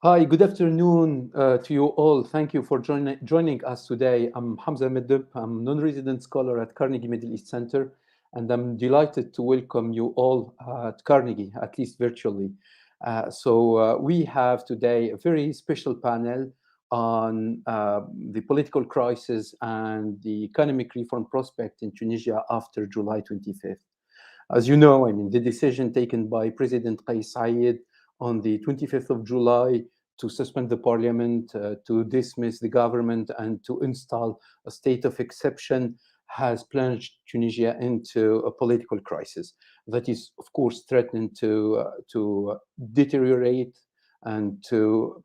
Hi, good afternoon to you all. Thank you for joining us today. I'm Hamza Meddeb. I'm non-resident scholar at Carnegie Middle East Center, and I'm delighted to welcome you all at Carnegie, at least virtually. We have today a very special panel on the political crisis and the economic reform prospect in Tunisia after July 25th. As you know, I mean, the decision taken by President Kais Saied on the 25th of July to suspend the parliament, to dismiss the government, and to install a state of exception has plunged Tunisia into a political crisis that is, of course, threatening to deteriorate and to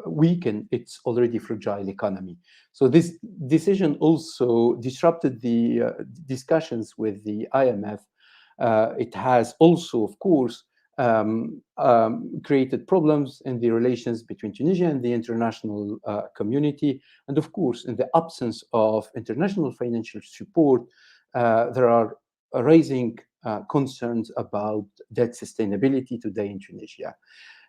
weaken its already fragile economy. So this decision also disrupted the discussions with the IMF. It has also, of course, created problems in the relations between Tunisia and the international community. And of course, in the absence of international financial support, there are raising concerns about debt sustainability today in Tunisia.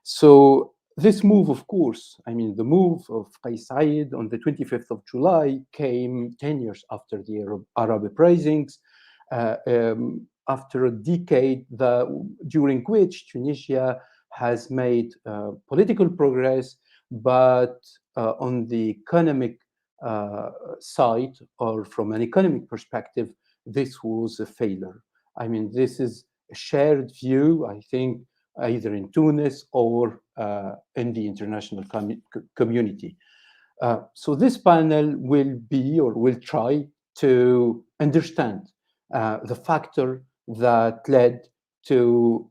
So this move, of course, I mean, the move of Kais Saied on the 25th of July came 10 years after the Arab uprisings, after a decade during which Tunisia has made political progress, but on the economic side, or from an economic perspective, this was a failure. I mean, this is a shared view, I think, either in Tunis or in the international community. So this panel will be or will try to understand the factor that led to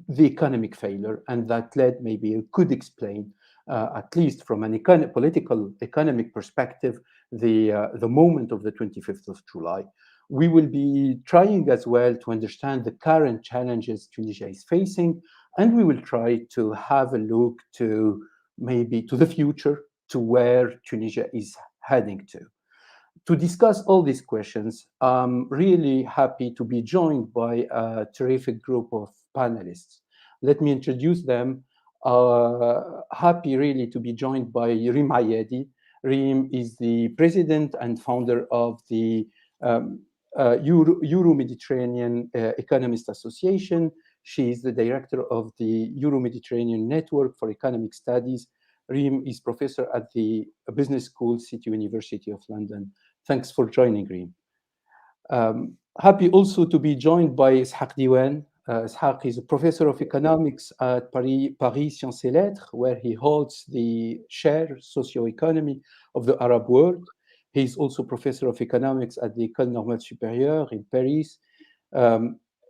the economic failure and that led, maybe it could explain, at least from an political economic perspective, the moment of the 25th of July. We will be trying as well to understand the current challenges Tunisia is facing, and we will try to have a look to maybe to the future, to where Tunisia is heading to. To discuss all these questions, I'm really happy to be joined by a terrific group of panelists. Let me introduce them. Happy really to be joined by Reem Ayadi. Reem is the president and founder of the Euro-Mediterranean Economist Association. She is the director of the Euro-Mediterranean Network for Economic Studies. Reem is professor at the Business School, City University of London. Thanks for joining, Reem. Happy also to be joined by Ishaq Diwan. Ishaq is a professor of economics at Paris Sciences et Lettres, where he holds the chair socio-economy of the Arab world. He's also professor of economics at the École Normale Supérieure in Paris.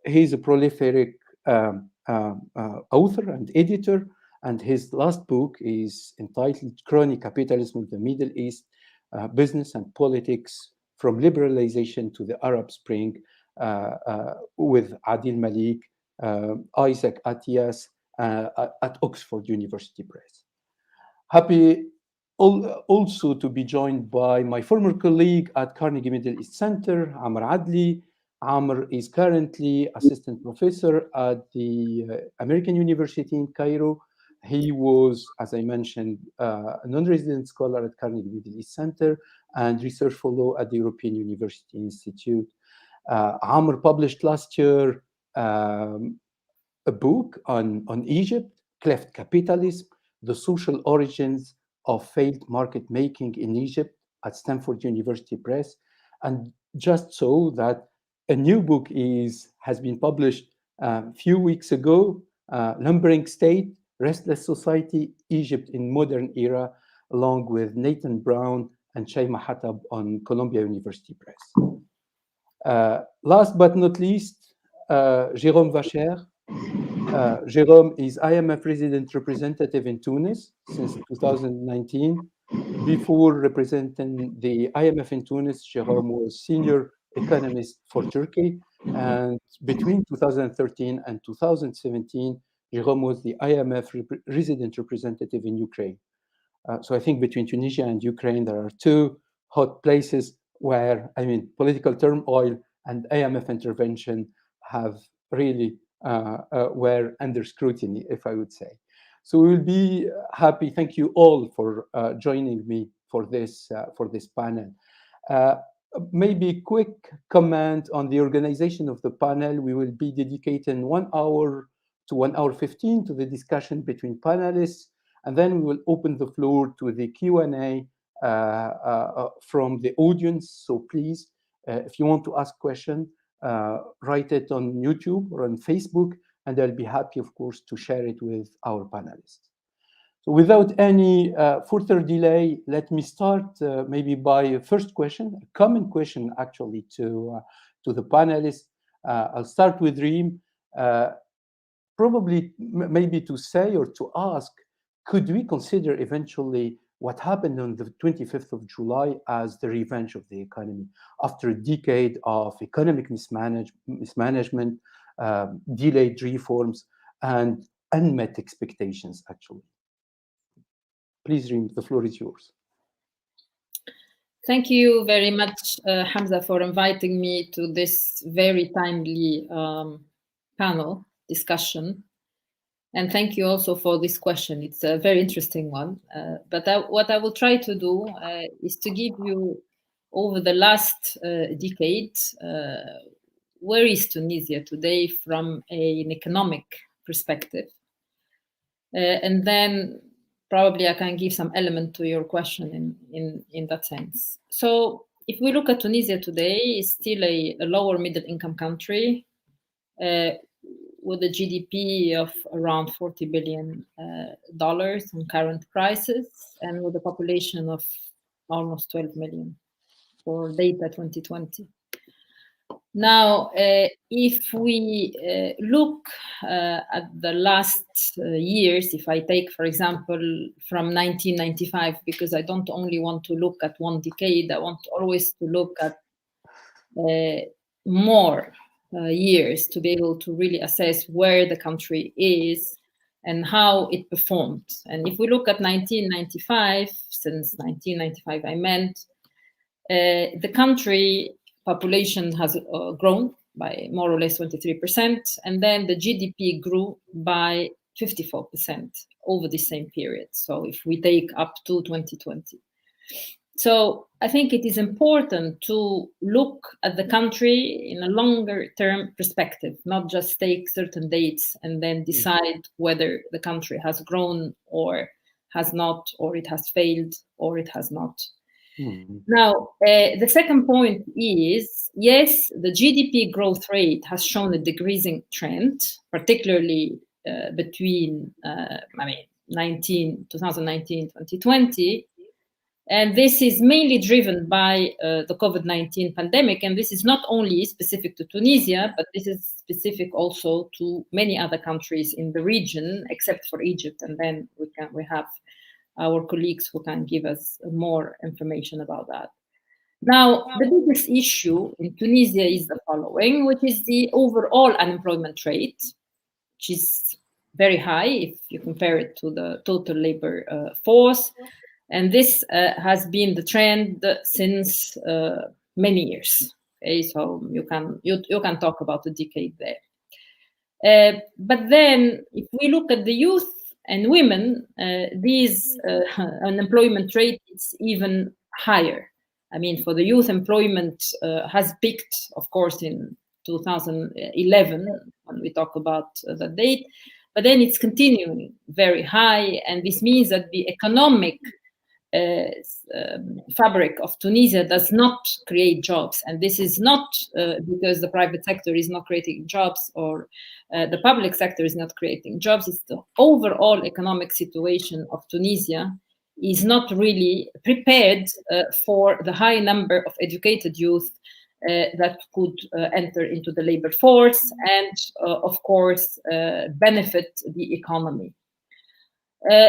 He's a prolific author and editor, and his last book is entitled Chronic Capitalism in the Middle East, Business and Politics from Liberalization to the Arab Spring, with Adil Malik, Isaac Atias at Oxford University Press. Happy also to be joined by my former colleague at Carnegie Middle East Center, Amr Adli. Amr is currently assistant professor at the American University in Cairo. He was, as I mentioned, a non-resident scholar at Carnegie Middle East Center and research fellow at the European University Institute. Amr published last year a book on Egypt, Cleft Capitalism, the social origins of failed market making in Egypt at Stanford University Press. And just so that a new book has been published a few weeks ago, Lumbering State, Restless Society, Egypt in Modern Era, along with Nathan Brown and Shaima Hatab on Columbia University Press. Last but not least, Jérôme Vacher. Jérôme is IMF resident representative in Tunis since 2019. Before representing the IMF in Tunis, Jérôme was senior economist for Turkey. And between 2013 and 2017, Jérôme was the IMF resident representative in Ukraine. So I think between Tunisia and Ukraine, there are two hot places where, I mean, political turmoil and IMF intervention have really were under scrutiny, if I would say. So we will be happy. Thank you all for joining me for this panel. Uh, Maybe quick comment on the organization of the panel. We will be dedicating 1 hour to 1 hour 15 to the discussion between panelists, and then we will open the floor to the Q&A from the audience. So please, if you want to ask question, write it on YouTube or on Facebook, and I'll be happy, of course, to share it with our panelists. So without any further delay, let me start maybe by a first question, a common question actually to the panelists. I'll start with Reem. Probably maybe to say or to ask, could we consider eventually what happened on the 25th of July as the revenge of the economy after a decade of economic mismanagement, delayed reforms, and unmet expectations, actually? Please, Reem, the floor is yours. Thank you very much, Hamza, for inviting me to this very timely panel discussion. And thank you also for this question. It's a very interesting one. But what I will try to do is to give you, over the last decade, where is Tunisia today from an economic perspective? And then probably I can give some element to your question in that sense. So if we look at Tunisia today, it's still a lower middle income country with a GDP of around $40 billion on current prices, and with a population of almost 12 million for data 2020. Now, if we look at the last years, if I take, for example, from 1995, because I don't only want to look at one decade, I want always to look at more years to be able to really assess where the country is and how it performed. And if we look at 1995, since 1995, I meant the country population has grown by more or less 23%, and then the GDP grew by 54% over the same period. So if we take up to 2020. So I think it is important to look at the country in a longer term perspective, not just take certain dates and then decide whether the country has grown or has not, or it has failed or it has not. Now, the second point is, yes, the GDP growth rate has shown a decreasing trend, particularly between 2019, 2020. And this is mainly driven by the COVID-19 pandemic. And this is not only specific to Tunisia, but this is specific also to many other countries in the region, except for Egypt. And then we have our colleagues who can give us more information about that. Now, the biggest issue in Tunisia is the following, which is the overall unemployment rate, which is very high if you compare it to the total labor force. And this has been the trend since many years. Okay, so you can talk about a decade there. But then, if we look at the youth and women, these unemployment rate is even higher. I mean, for the youth, employment has peaked, of course, in 2011 when we talk about the date, but then it's continuing very high, and this means that the economic fabric of Tunisia does not create jobs. And this is not because the private sector is not creating jobs or the public sector is not creating jobs. It's the overall economic situation of Tunisia is not really prepared for the high number of educated youth that could enter into the labor force and, of course, benefit the economy.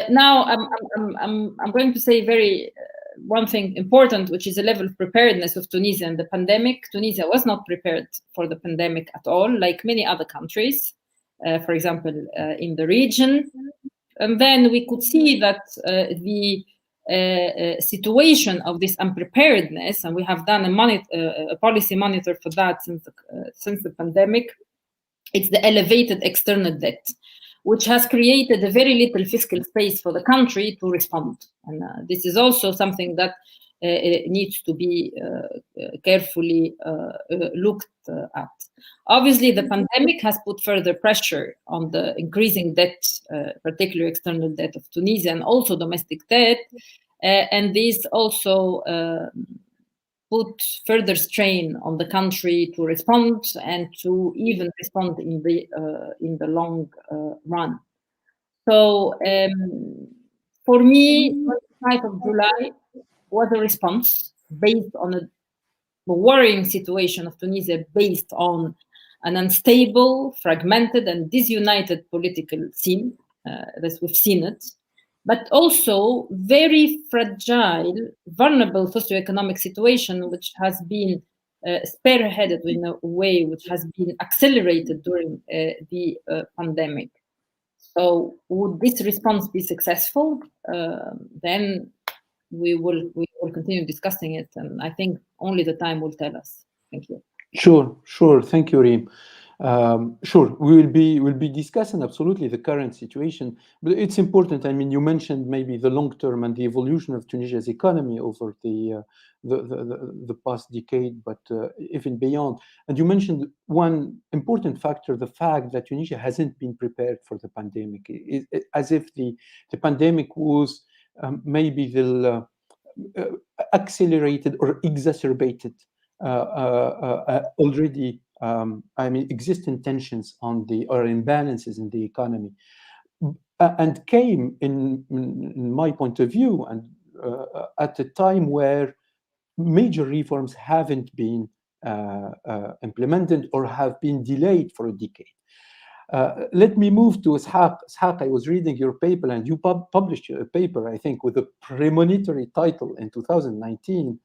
Now, I'm going to say one thing important, which is the level of preparedness of Tunisia in the pandemic. Tunisia was not prepared for the pandemic at all, like many other countries, for example, in the region. And then we could see that the situation of this unpreparedness, and we have done a policy monitor for that since the pandemic, it's the elevated external debt, which has created a very little fiscal space for the country to respond. And this is also something that needs to be carefully looked at. Obviously, the pandemic has put further pressure on the increasing debt, particularly external debt of Tunisia, and also domestic debt. And this also put further strain on the country to respond and to even respond in the long run. So for me, 25th of July was a response based on a worrying situation of Tunisia, based on an unstable, fragmented, and disunited political scene, as we've seen it, but also very fragile, vulnerable socioeconomic situation, which has been spearheaded in a way which has been accelerated during the pandemic. So would this response be successful? Then we will continue discussing it, and I think only the time will tell us. Thank you. Sure. Thank you, Reem. Sure, we'll be discussing absolutely the current situation, but it's important. I mean, you mentioned maybe the long term and the evolution of Tunisia's economy over the past decade, but even beyond. And you mentioned one important factor: the fact that Tunisia hasn't been prepared for the pandemic, as if the pandemic was maybe the accelerated or exacerbated already existing tensions or imbalances in the economy, and came in my point of view, and at a time where major reforms haven't been implemented or have been delayed for a decade. Let me move to Ishaq. Ishaq, I was reading your paper, and you published a paper, I think, with a premonitory title in 2019,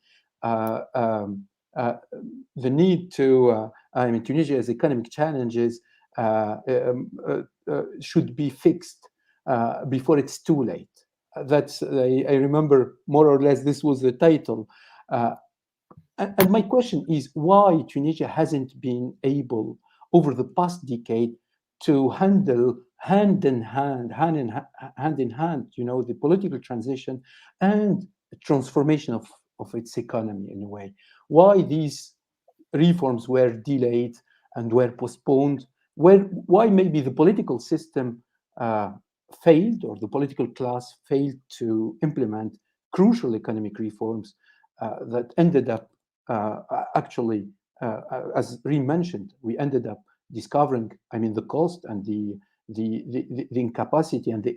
the need to, Tunisia's economic challenges should be fixed before it's too late. I remember more or less this was the title. And my question is, why Tunisia hasn't been able over the past decade to handle hand in hand, the political transition and transformation of its economy in a way? Why these reforms were delayed and were postponed? Why maybe the political system failed, or the political class failed to implement crucial economic reforms that ended up actually, as Reem mentioned, we ended up discovering, the cost and the incapacity and the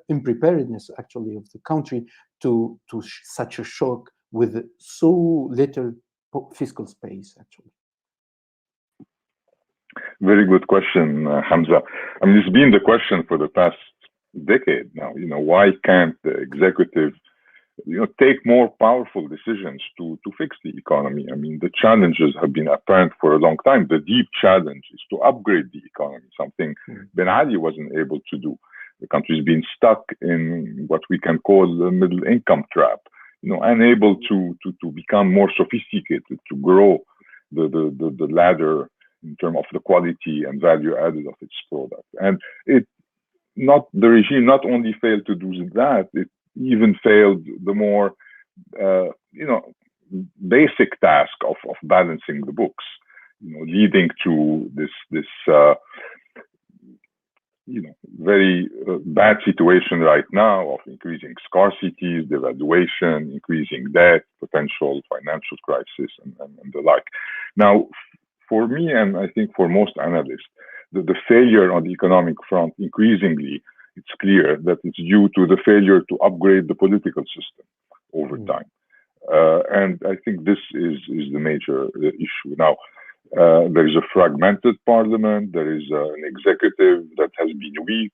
unpreparedness actually of the country to such a shock with so little fiscal space, actually. Very good question, Hamza. It's been the question for the past decade now. Why can't the executive, take more powerful decisions to fix the economy? The challenges have been apparent for a long time. The deep challenge is to upgrade the economy, something Ben Ali wasn't able to do. The country's been stuck in what we can call the middle income trap, unable to become more sophisticated, to grow the ladder in terms of the quality and value added of its product. And the regime not only failed to do that, it even failed the more basic task of balancing the books, leading to this very bad situation right now of increasing scarcities, devaluation, increasing debt, potential financial crisis, and the like. Now, for me, and I think for most analysts, the failure on the economic front, increasingly, it's clear that it's due to the failure to upgrade the political system over time. And I think this is the major issue. Now, there is a fragmented parliament, there is an executive that has been weak,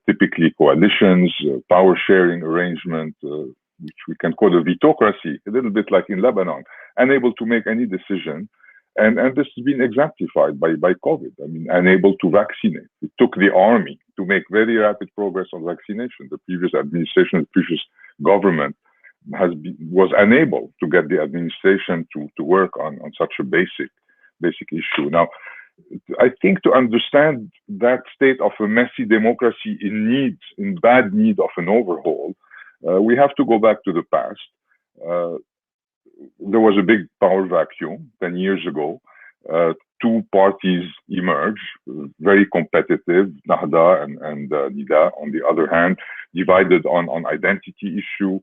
typically coalitions, power sharing arrangement, which we can call a vetocracy, a little bit like in Lebanon, unable to make any decision. And this has been exemplified by COVID. Unable to vaccinate. It took the army to make very rapid progress on vaccination. The previous administration, the previous government was unable to get the administration to work on such a basic issue. Now, I think to understand that state of a messy democracy in bad need of an overhaul, we have to go back to the past. There was a big power vacuum 10 years ago. Two parties emerged, very competitive, Nahda and Nida, on the other hand, divided on identity issue,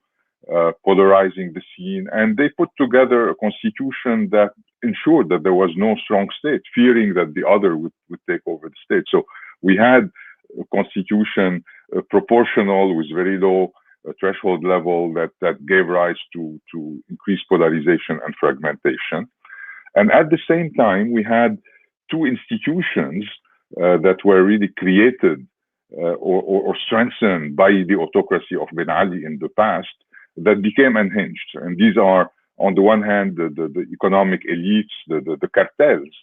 polarizing the scene, and they put together a constitution that ensured that there was no strong state, fearing that the other would take over the state. So we had a constitution proportional with very low threshold level that gave rise to increased polarization and fragmentation. And at the same time, we had two institutions that were really created or strengthened by the autocracy of Ben Ali in the past that became unhinged. And these are, on the one hand, the economic elites, the cartels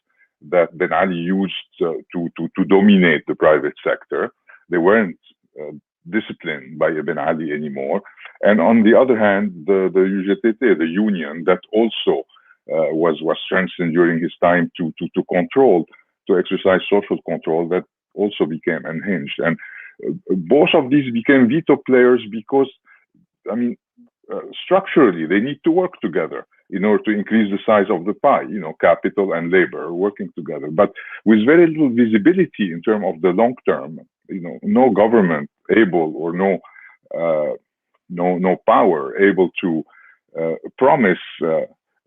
that Ben Ali used to dominate the private sector. They weren't disciplined by Ben Ali anymore. And on the other hand, the UGTT, the union that also was strengthened during his time to exercise social control, that also became unhinged. And both of these became veto players because, I mean, structurally, they need to work together in order to increase the size of the pie, capital and labor working together, but with very little visibility in terms of the long term, no government able or no power able to promise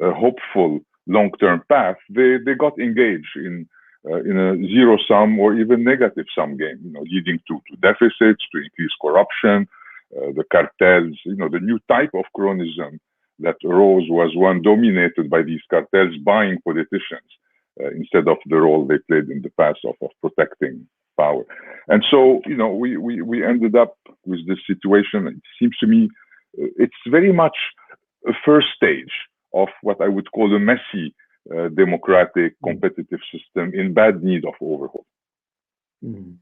a hopeful long-term path. They got engaged in a zero-sum or even negative-sum game, leading to deficits, to increased corruption, the cartels, the new type of cronyism that arose was one dominated by these cartels buying politicians instead of the role they played in the past of protecting power. And so, we ended up with this situation. It seems to me it's very much a first stage of what I would call a messy democratic competitive system in bad need of overhaul. Mm.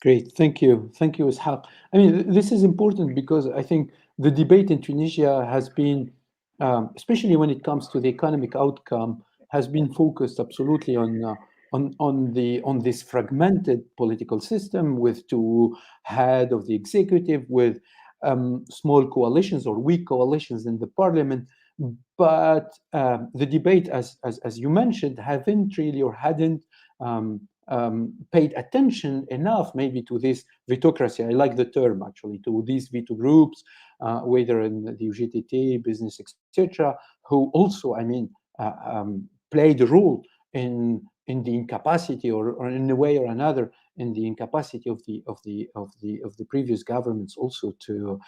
Great, thank you, Ishaq. I mean, this is important because I think the debate in Tunisia has been, especially when it comes to the economic outcome, has been focused absolutely on this fragmented political system with two heads of the executive, with small coalitions or weak coalitions in the parliament. But the debate, as you mentioned, hadn't paid attention enough maybe to this vetocracy. I like the term actually, to these veto groups, whether in the UGTT, business, etc., who also, played a role in the incapacity or in a way or another in the incapacity of the previous governments also to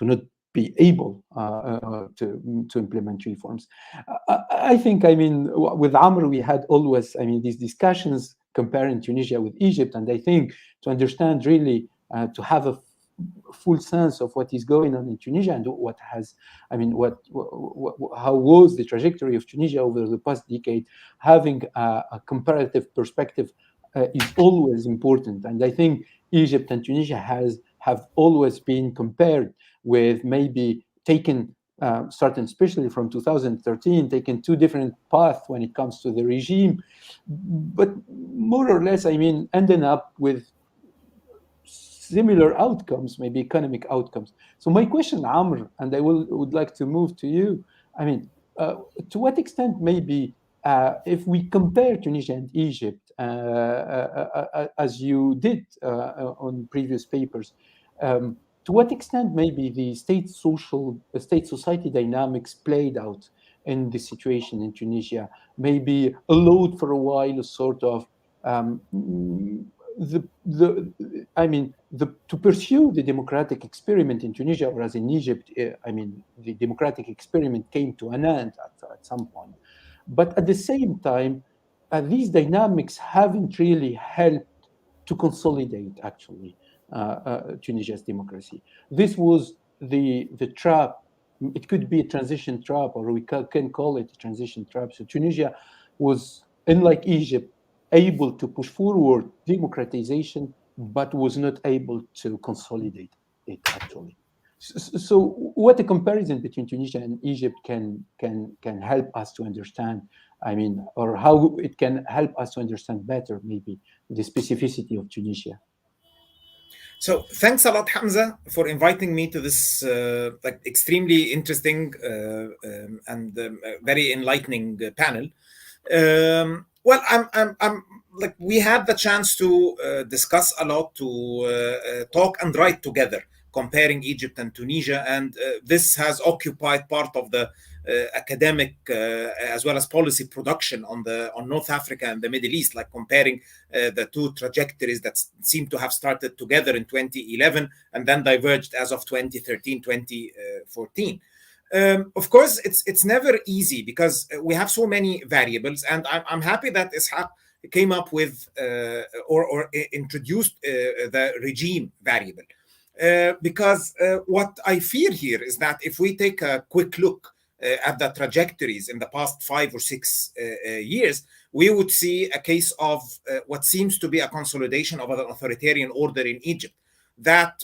not be able to implement reforms. I think, with Amr, we had always, these discussions comparing Tunisia with Egypt, and I think to understand really, to have a full sense of what is going on in Tunisia and how was the trajectory of Tunisia over the past decade, having a comparative perspective is always important. And I think Egypt and Tunisia have always been compared with maybe taken, starting especially from 2013, taken two different paths when it comes to the regime, but more or less, ending up with similar outcomes, maybe economic outcomes. So my question, Amr, and I would like to move to you. To what extent maybe if we compare Tunisia and Egypt, as you did on previous papers, to what extent maybe the state society dynamics played out in the situation in Tunisia, maybe allowed for a while a sort of to pursue the democratic experiment in Tunisia, whereas in Egypt, the democratic experiment came to an end at some point. But at the same time, these dynamics haven't really helped to consolidate, actually, Tunisia's democracy. This was the trap. It could be a transition trap, or we can call it a transition trap. So Tunisia was, unlike Egypt, able to push forward democratization, but was not able to consolidate it, actually. So, what a comparison between Tunisia and Egypt can help us to understand? I mean, or how it can help us to understand better, maybe the specificity of Tunisia. So thanks a lot, Hamza, for inviting me to this like extremely interesting and very enlightening panel. Well, I'm like we had the chance to discuss a lot, to talk and write together, comparing Egypt and Tunisia, and this has occupied part of the academic as well as policy production on North Africa and the Middle East, like comparing the two trajectories that seem to have started together in 2011 and then diverged as of 2013, 2014. Of course, it's never easy because we have so many variables, and I'm happy that Ishaq came up with or introduced the regime variable. Because what I fear here is that if we take a quick look at the trajectories in the past 5 or 6 years, we would see a case of what seems to be a consolidation of an authoritarian order in Egypt that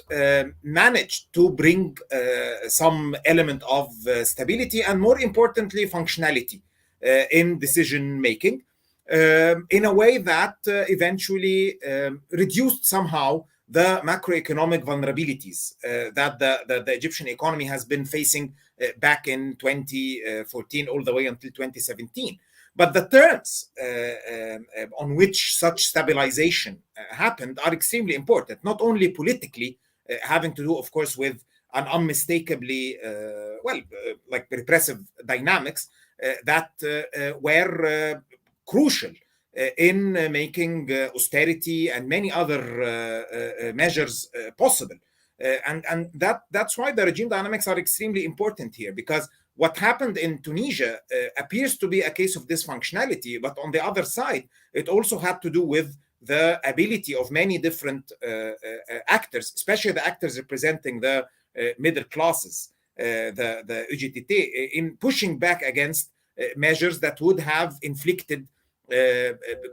managed to bring some element of stability and, more importantly, functionality in decision making in a way that eventually reduced somehow the macroeconomic vulnerabilities that the Egyptian economy has been facing back in 2014 all the way until 2017. But the terms on which such stabilization happened are extremely important, not only politically, having to do, of course, with an unmistakably, like repressive dynamics that were crucial in making austerity and many other measures possible. And that's why the regime dynamics are extremely important here, because what happened in Tunisia appears to be a case of dysfunctionality, but on the other side, it also had to do with the ability of many different actors, especially the actors representing the middle classes, the UGTT, in pushing back against measures that would have inflicted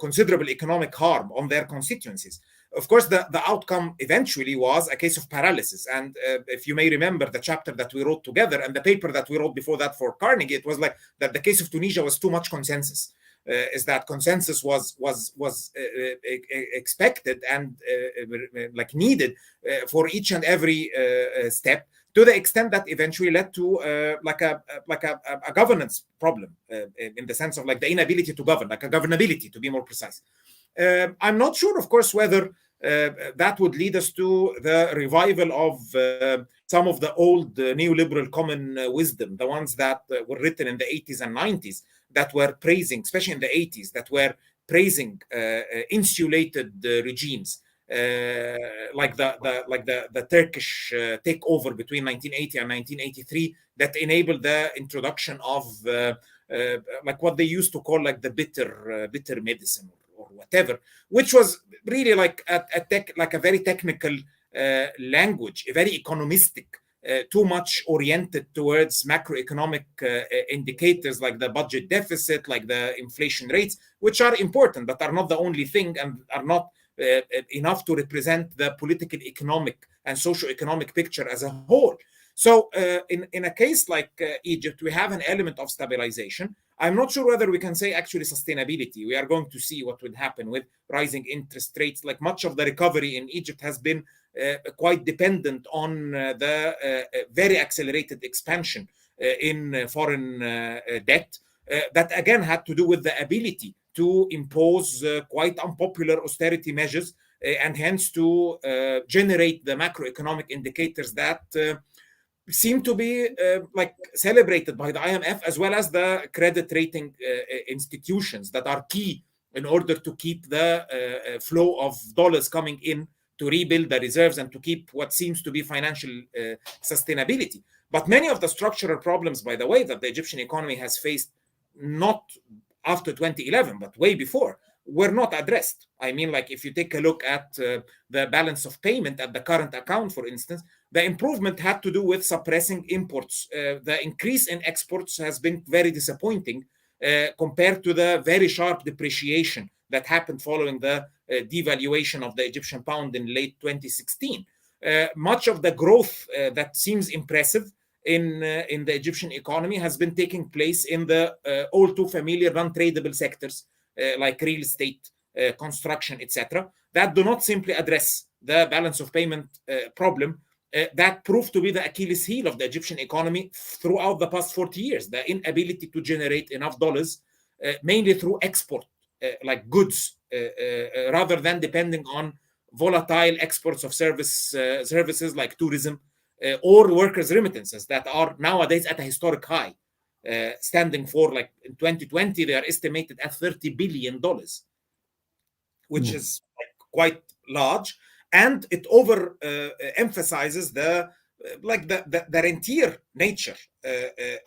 considerable economic harm on their constituencies. Of course, the outcome eventually was a case of paralysis. And if you may remember the chapter that we wrote together and the paper that we wrote before that for Carnegie, it was like that the case of Tunisia was too much consensus. Is that consensus was expected and like needed for each and every step, to the extent that eventually led to like a governance problem in the sense of like the inability to govern, like a governability, to be more precise. I'm not sure, of course, whether that would lead us to the revival of some of the old neoliberal common wisdom, the ones that were written in the 80s and 90s, that were praising, especially in the 80s, that were praising insulated regimes, like the Turkish takeover between 1980 and 1983, that enabled the introduction of like what they used to call like the bitter medicine or whatever, which was really like a very technical language, a very economistic, too much oriented towards macroeconomic indicators like the budget deficit, like the inflation rates, which are important but are not the only thing and are not enough to represent the political, economic, and socio-economic picture as a whole. So in a case like Egypt, we have an element of stabilization. I'm not sure whether we can say actually sustainability. We are going to see what would happen with rising interest rates. Like much of the recovery in Egypt has been quite dependent on the very accelerated expansion in foreign debt that again had to do with the ability to impose quite unpopular austerity measures and hence to generate the macroeconomic indicators that seem to be like celebrated by the IMF as well as the credit rating institutions that are key in order to keep the flow of dollars coming in to rebuild the reserves and to keep what seems to be financial sustainability. But many of the structural problems, by the way, that the Egyptian economy has faced, not after 2011, but way before, were not addressed. I mean, like if you take a look at the balance of payment at the current account, for instance, the improvement had to do with suppressing imports. The increase in exports has been very disappointing compared to the very sharp depreciation that happened following the devaluation of the Egyptian pound in late 2016. much of the growth that seems impressive in the Egyptian economy has been taking place in the all too familiar non-tradable sectors like real estate, construction, etc., that do not simply address the balance of payment problem that proved to be the Achilles heel of the Egyptian economy throughout the past 40 years, the inability to generate enough dollars, mainly through export, like goods, rather than depending on volatile exports of services like tourism or workers' remittances that are nowadays at a historic high, standing for, like, in 2020, they are estimated at $30 billion, which is like quite large. And it over emphasizes the rentier nature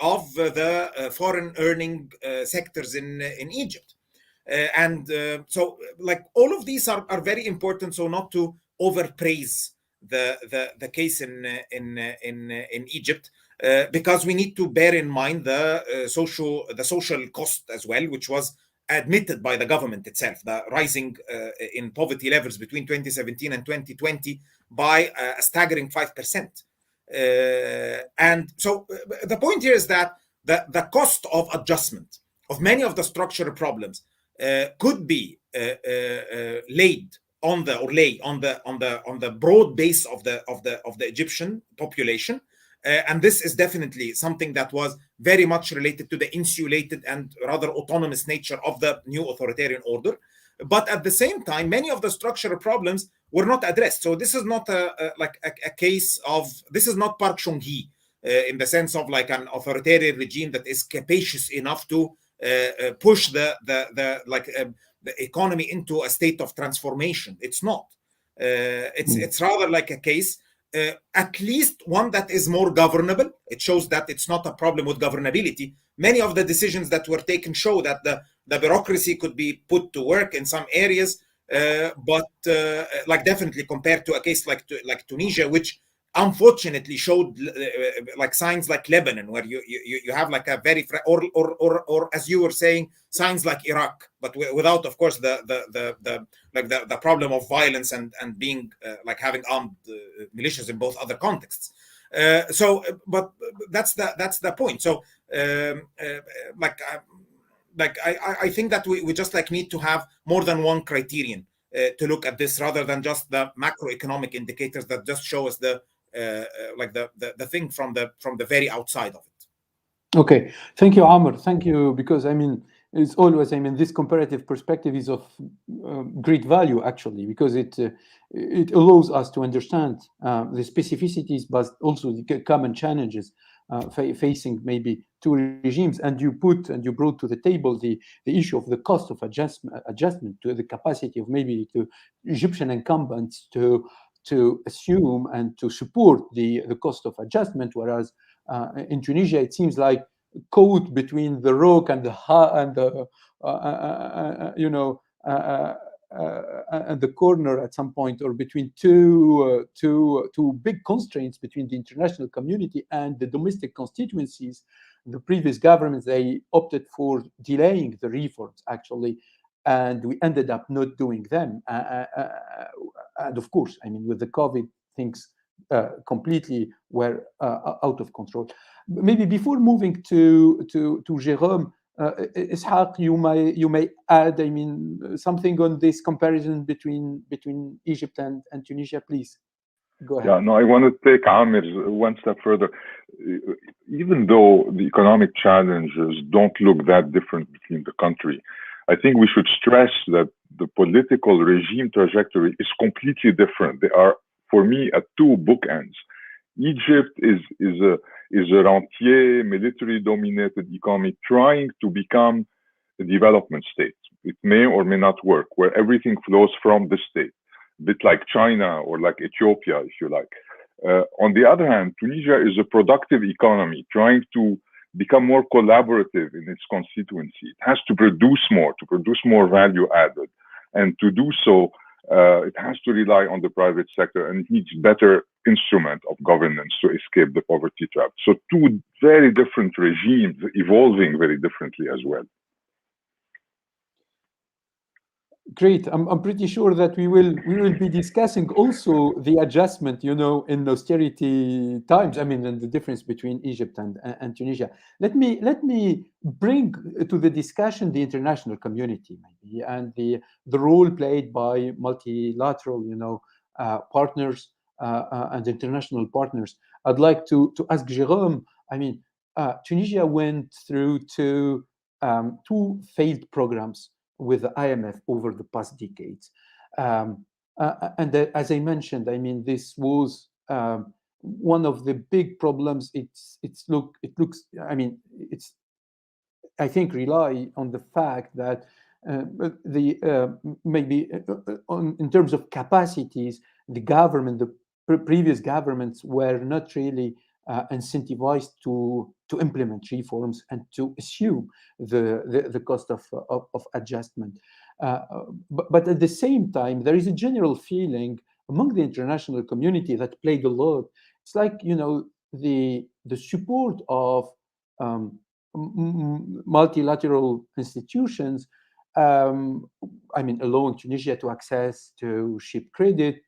of the foreign earning sectors in Egypt. So like all of these are very important, so not to overpraise the case in Egypt, because we need to bear in mind the social cost as well, which was admitted by the government itself, the rising in poverty levels between 2017 and 2020 by a staggering 5%. And so the point here is that the cost of adjustment of many of the structural problems could be laid on the broad base of the Egyptian population, and this is definitely something that was very much related to the insulated and rather autonomous nature of the new authoritarian order. But at the same time, many of the structural problems were not addressed. So this is not a case of, this is not Park Chung-hee in the sense of like an authoritarian regime that is capacious enough to push the economy into a state of transformation. It's not. It's rather like a case, at least one that is more governable. It shows that it's not a problem with governability. Many of the decisions that were taken show that the bureaucracy could be put to work in some areas, but like definitely compared to a case like Tunisia, which unfortunately showed like signs like Lebanon, where you have like a very or as you were saying, signs like Iraq, but without, of course, the problem of violence and being like having armed militias in both other contexts. But that's the point. So I think that we just like need to have more than one criterion to look at this, rather than just the macroeconomic indicators that just show us the thing from the very outside of it. Okay, thank you, Amr. Thank you, because I mean, it's always, I mean, this comparative perspective is of great value, actually, because it allows us to understand the specificities, but also the common challenges facing maybe two regimes. And you brought to the table the issue of the cost of adjustment to the capacity of maybe the Egyptian incumbents to assume and to support the cost of adjustment, whereas in Tunisia it seems like caught between the rock and the and the corner at some point, or between two big constraints between the international community and the domestic constituencies. The previous governments, they opted for delaying the reforms, actually, and we ended up not doing them. And of course, I mean, with the COVID, things completely were out of control. Maybe before moving to Jérôme, Ishaq, you may add, I mean, something on this comparison between Egypt and Tunisia, please. Go ahead. Yeah, no, I want to take Amir one step further. Even though the economic challenges don't look that different between the country, I think we should stress that the political regime trajectory is completely different. They are, for me, at two bookends. Egypt is a rentier, military-dominated economy trying to become a development state. It may or may not work, where everything flows from the state, a bit like China or like Ethiopia, if you like. On the other hand, Tunisia is a productive economy trying to become more collaborative in its constituency. It has to produce more value added. And to do so, it has to rely on the private sector, and it needs better instrument of governance to escape the poverty trap. So two very different regimes evolving very differently as well. Great. I'm pretty sure that we will be discussing also the adjustment, in austerity times. I mean, and the difference between Egypt and Tunisia. Let me bring to the discussion the international community, maybe, and the role played by multilateral, partners and international partners. I'd like to ask Jérôme. I mean, Tunisia went through two failed programs with the IMF over the past decades. And as I mentioned, I mean, this was one of the big problems. It looks. I mean, I think rely on the fact that the maybe in terms of capacities, the government, the previous governments were not really incentivized to implement reforms and to assume the cost of adjustment. But at the same time, there is a general feeling among the international community that played a lot. It's like the support of multilateral institutions. I mean, allowing Tunisia to access to cheap credit,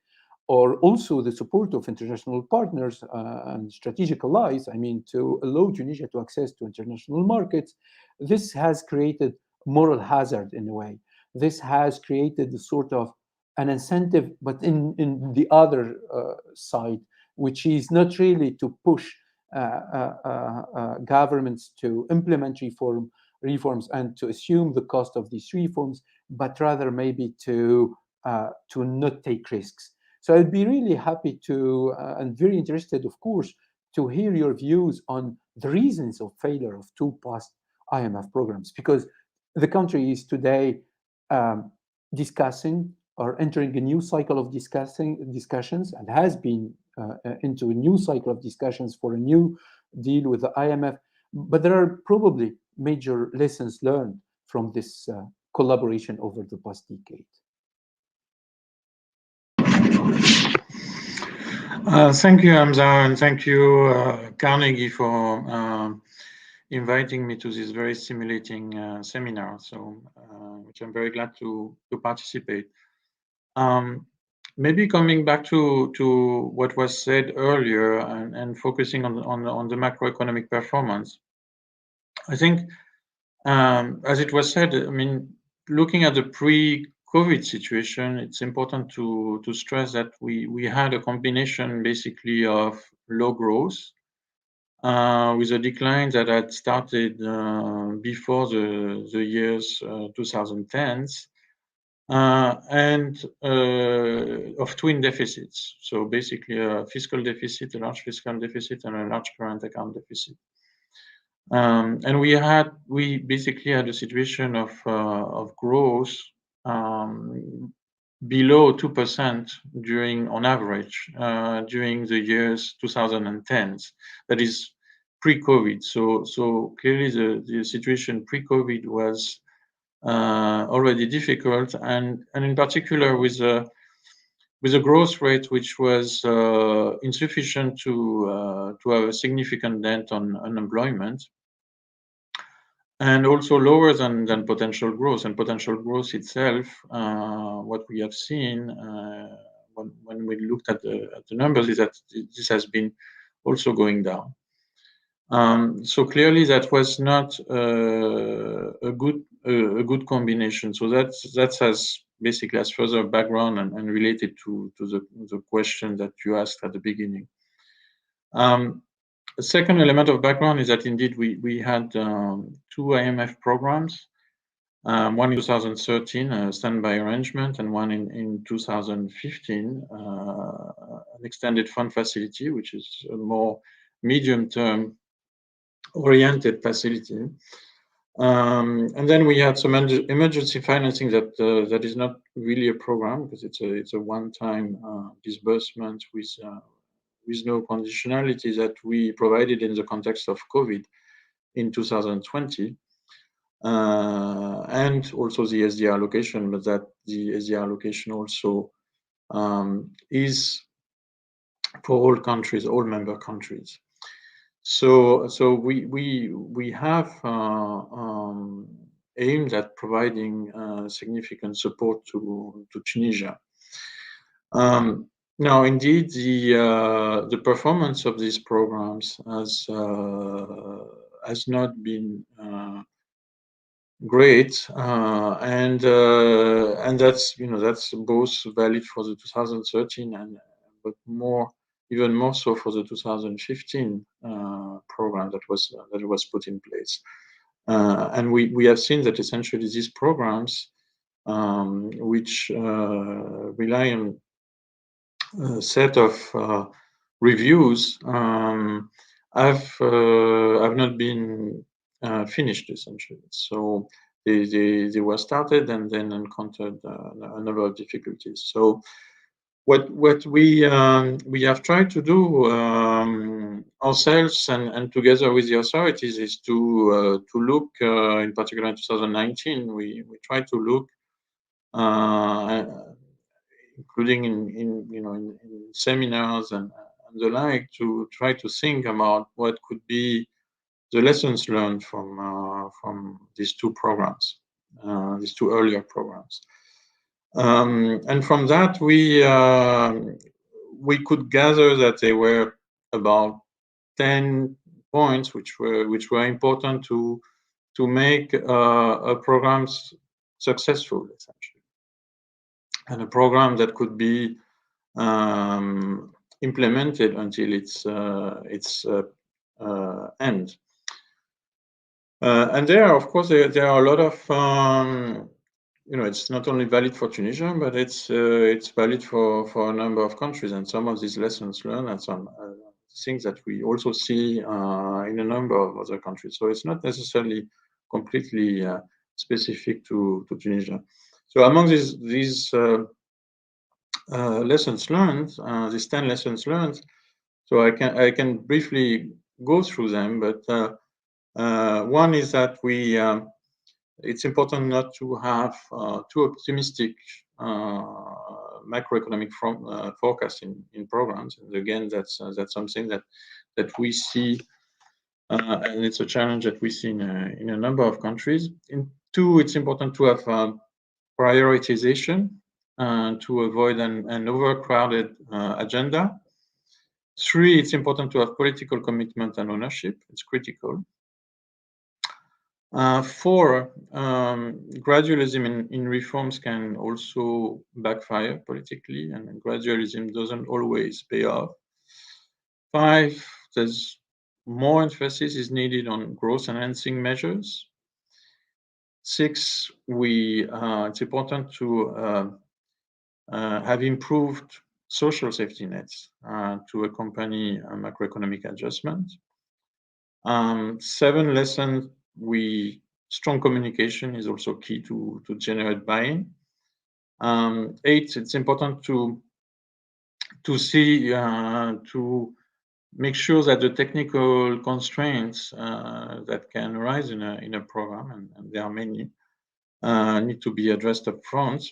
or also the support of international partners and strategic allies, I mean, to allow Tunisia to access to international markets. This has created moral hazard in a way. This has created a sort of an incentive, but in the other side, which is not really to push governments to implement reforms and to assume the cost of these reforms, but rather maybe to not take risks. So I'd be really happy to, and very interested, of course, to hear your views on the reasons of failure of two past IMF programs, because the country is today discussing or entering a new cycle of discussions, and has been into a new cycle of discussions for a new deal with the IMF. But there are probably major lessons learned from this collaboration over the past decade. Thank you, Hamza, and thank you, Carnegie, for inviting me to this very stimulating seminar. So, which I'm very glad to participate. Maybe coming back to what was said earlier and focusing on the macroeconomic performance, I think, as it was said, I mean, looking at the pre-COVID situation, it's important to stress that we had a combination basically of low growth with a decline that had started before the years 2010s. And of twin deficits. So basically a fiscal deficit, a large fiscal deficit, and a large current account deficit. And we basically had a situation of growth below 2% on average during the years 2010s. That is pre-COVID. So clearly the situation pre-COVID was already difficult, and in particular with a growth rate which was insufficient to have a significant dent on unemployment, and also lower than potential growth. And potential growth itself, what we have seen when we looked at the numbers, is that this has been also going down. So clearly that was not a good combination. So that has basically as further background and related to the question that you asked at the beginning. A second element of background is that indeed we had two IMF programs, one in 2013, a standby arrangement, and one in 2015, an extended fund facility, which is a more medium-term oriented facility. And then we had some emergency financing that is not really a program, because it's a one-time disbursement with no conditionality that we provided in the context of COVID in 2020, and also the SDR allocation, but that the SDR allocation also is for all countries, all member countries. So we have aimed at providing significant support to Tunisia. Now, indeed, the performance of these programs has not been great, and that's that's both valid for the 2013 but even more so for the 2015 program that was put in place. And we have seen that essentially these programs, which rely on a set of reviews, have not been finished essentially. So they were started and then encountered a number of difficulties. So what we have tried to do ourselves and together with the authorities is to look in particular in 2019 we tried to look including in seminars and the like, to try to think about what could be the lessons learned from these two programs, these two earlier programs. And from that, we could gather that there were about 10 points which were important to make a program successful, essentially, and a program that could be implemented until its end. And there, of course, there are a lot of it's not only valid for Tunisia, but it's valid for a number of countries. And some of these lessons learned and some things that we also see in a number of other countries. So it's not necessarily completely specific to Tunisia. So among these lessons learned, these 10 lessons learned, so I can briefly go through them, but one is that it's important not to have too optimistic macroeconomic forecast in programs. And again, that's something that we see, and it's a challenge that we see in a number of countries. In two, it's important to have prioritization to avoid an overcrowded agenda. Three, it's important to have political commitment and ownership. It's critical. Four, gradualism in reforms can also backfire politically, and gradualism doesn't always pay off. Five, there's more emphasis is needed on growth enhancing measures. Six, it's important to have improved social safety nets to accompany macroeconomic adjustment. 7, lesson, strong communication is also key to generate buy-in. 8, it's important to make sure that the technical constraints that can arise in a program, and there are many, need to be addressed up front.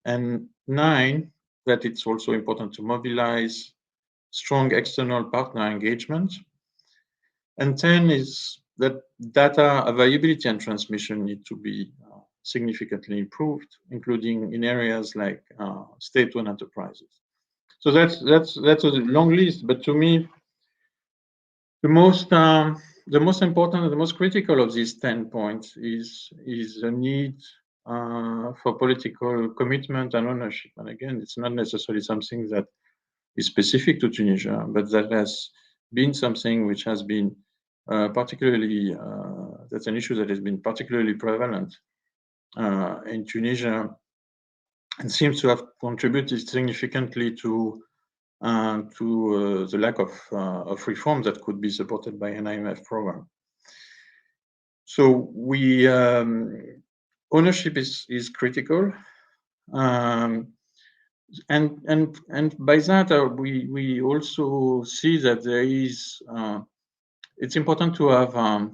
And 9, that it's also important to mobilize strong external partner engagement. And 10 is that data availability and transmission need to be significantly improved, including in areas like state-owned enterprises. So that's a long list, but to me, the most important and the most critical of these 10 points is the need for political commitment and ownership. And again, it's not necessarily something that is specific to Tunisia, but that has been something which has been particularly, that's an issue that has been particularly prevalent in Tunisia and seems to have contributed significantly to the lack of reform that could be supported by an IMF program. So ownership is critical, and by that we also see that there is it's important to have a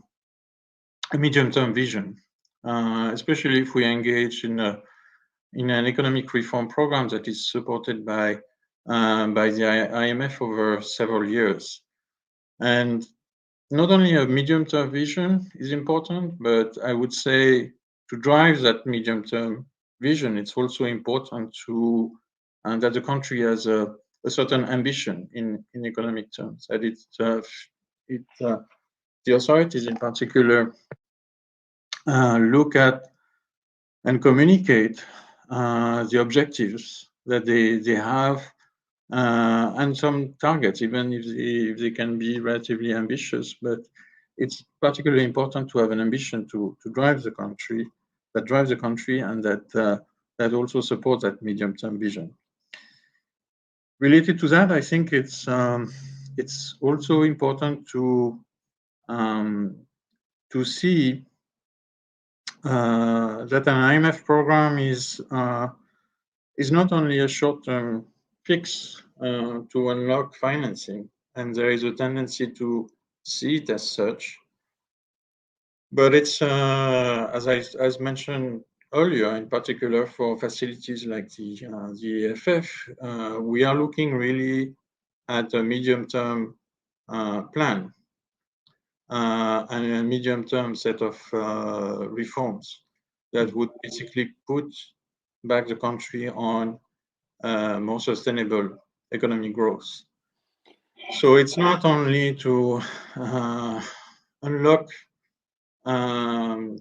medium-term vision, especially if we engage in an economic reform program that is supported by the IMF over several years. And not only a medium-term vision is important, but I would say drive that medium-term vision, it's also important that the country has a certain ambition in economic terms. That the authorities in particular look at and communicate the objectives that they have and some targets, even if they can be relatively ambitious. But it's particularly important to have an ambition to drive the country, and that also supports that medium-term vision. Related to that, I think it's also important to see that an IMF program is not only a short-term fix to unlock financing, and there is a tendency to see it as such. But it's, as mentioned earlier, in particular for facilities like the EFF, we are looking really at a medium-term plan and a medium-term set of reforms that would basically put back the country on more sustainable economic growth. So it's not only to unlock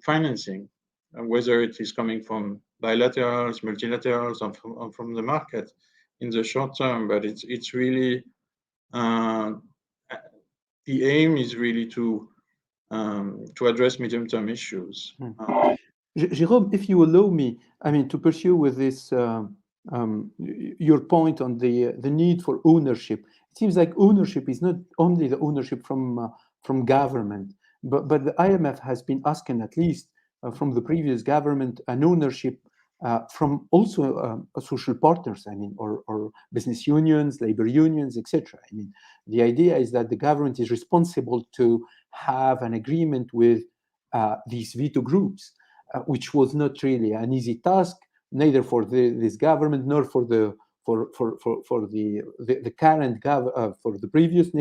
financing, whether it is coming from bilaterals, multilaterals, or from the market in the short term, but it's really the aim is really to address medium-term issues. Jérôme, if you allow me, I mean, to pursue with this your point on the need for ownership. It seems like ownership is not only the ownership from government, but the IMF has been asking, at least from the previous government, an ownership from also social partners, I mean, or business unions, labor unions, etc. I mean, the idea is that the government is responsible to have an agreement with these veto groups, which was not really an easy task, neither for this government nor for the current for the previous,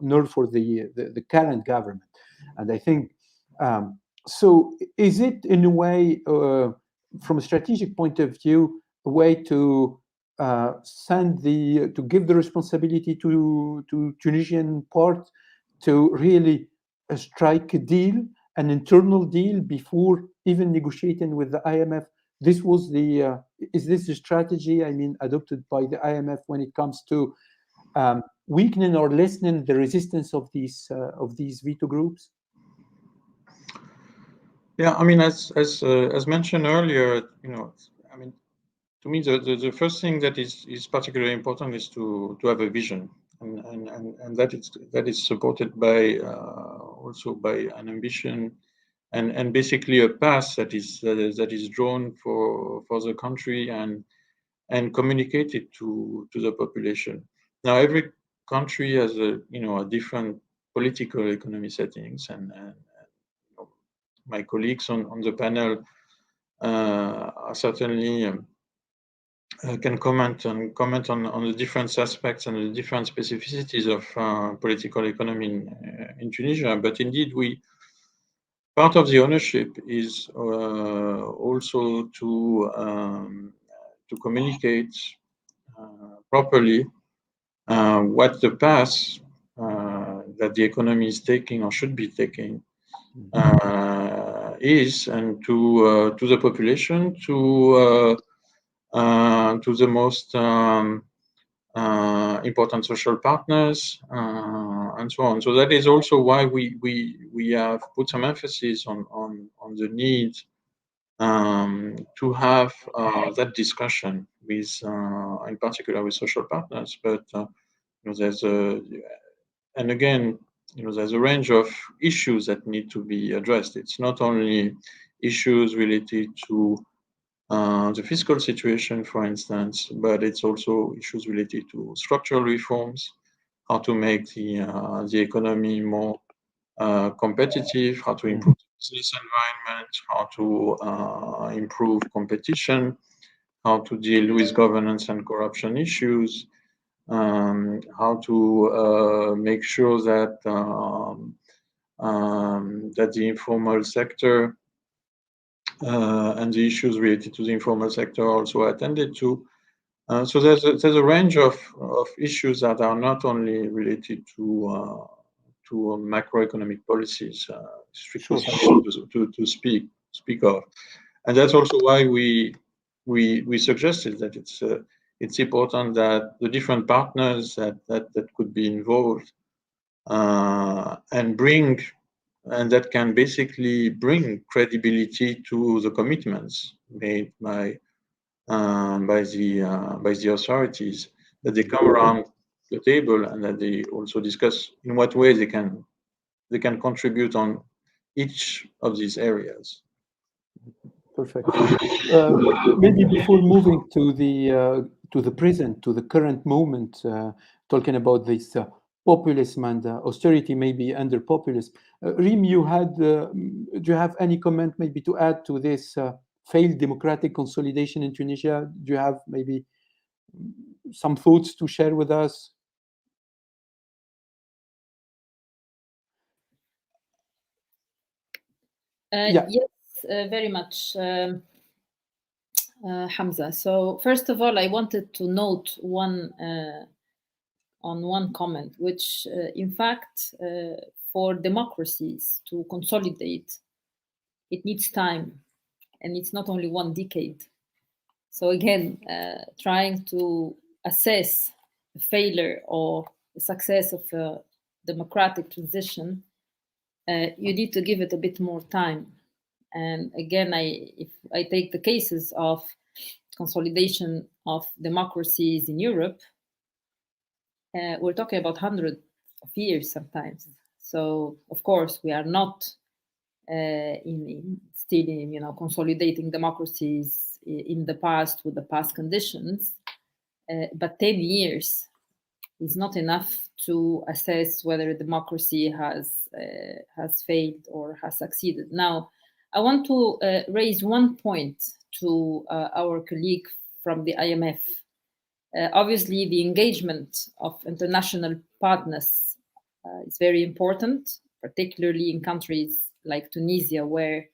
nor for the current government. And I think so. Is it in a way, from a strategic point of view, a way to give the responsibility to Tunisian part to really strike a deal, an internal deal, before even negotiating with the IMF? This was is this the strategy, I mean, adopted by the IMF when it comes to weakening or lessening the resistance of these veto groups? Yeah, I mean, as mentioned earlier, I mean, to me, the first thing that is particularly important is to have a vision, and that is supported by also by an ambition and basically a path that is drawn for the country and communicated to the population. Now, every country has a different political economy settings, and my colleagues on the panel are certainly can comment on the different aspects and the different specificities of political economy in Tunisia. But indeed, part of the ownership is also to communicate properly what the path that the economy is taking or should be taking is, and to the population, to the most important social partners, and so on. So that is also why we have put some emphasis on the need to have that discussion with, in particular, with social partners. But there's there's a range of issues that need to be addressed. It's not only issues related to the fiscal situation, for instance, but it's also issues related to structural reforms, how to make the economy more competitive, how to improve the business environment, how to improve competition, how to deal with governance and corruption issues, how to make sure that that the informal sector and the issues related to the informal sector also attended to. So there's a range of issues that are not only related to macroeconomic policies, strictly to speak of, and that's also why we suggested that it's important that the different partners that could be involved and that can basically bring credibility to the commitments made by the authorities, that they come around the table and that they also discuss in what way they can contribute on each of these areas. Perfect. Maybe before moving to the present, to the current moment, talking about this populism and austerity, maybe under populism. Reem, do you have any comment maybe to add to this failed democratic consolidation in Tunisia? Do you have maybe some thoughts to share with us? Yes, very much, Hamza. So first of all, I wanted to note one comment, which in fact, for democracies to consolidate, it needs time, and it's not only 1 decade. So again, trying to assess the failure or the success of a democratic transition, you need to give it a bit more time. And again, if I take the cases of consolidation of democracies in Europe, we're talking about hundreds of years sometimes. So of course, we are not still in consolidating democracies in the past with the past conditions, but 10 years is not enough to assess whether a democracy has failed or has succeeded. Now, I want to raise one point to our colleague from the IMF. Obviously, the engagement of international partners is very important, particularly in countries like Tunisia, where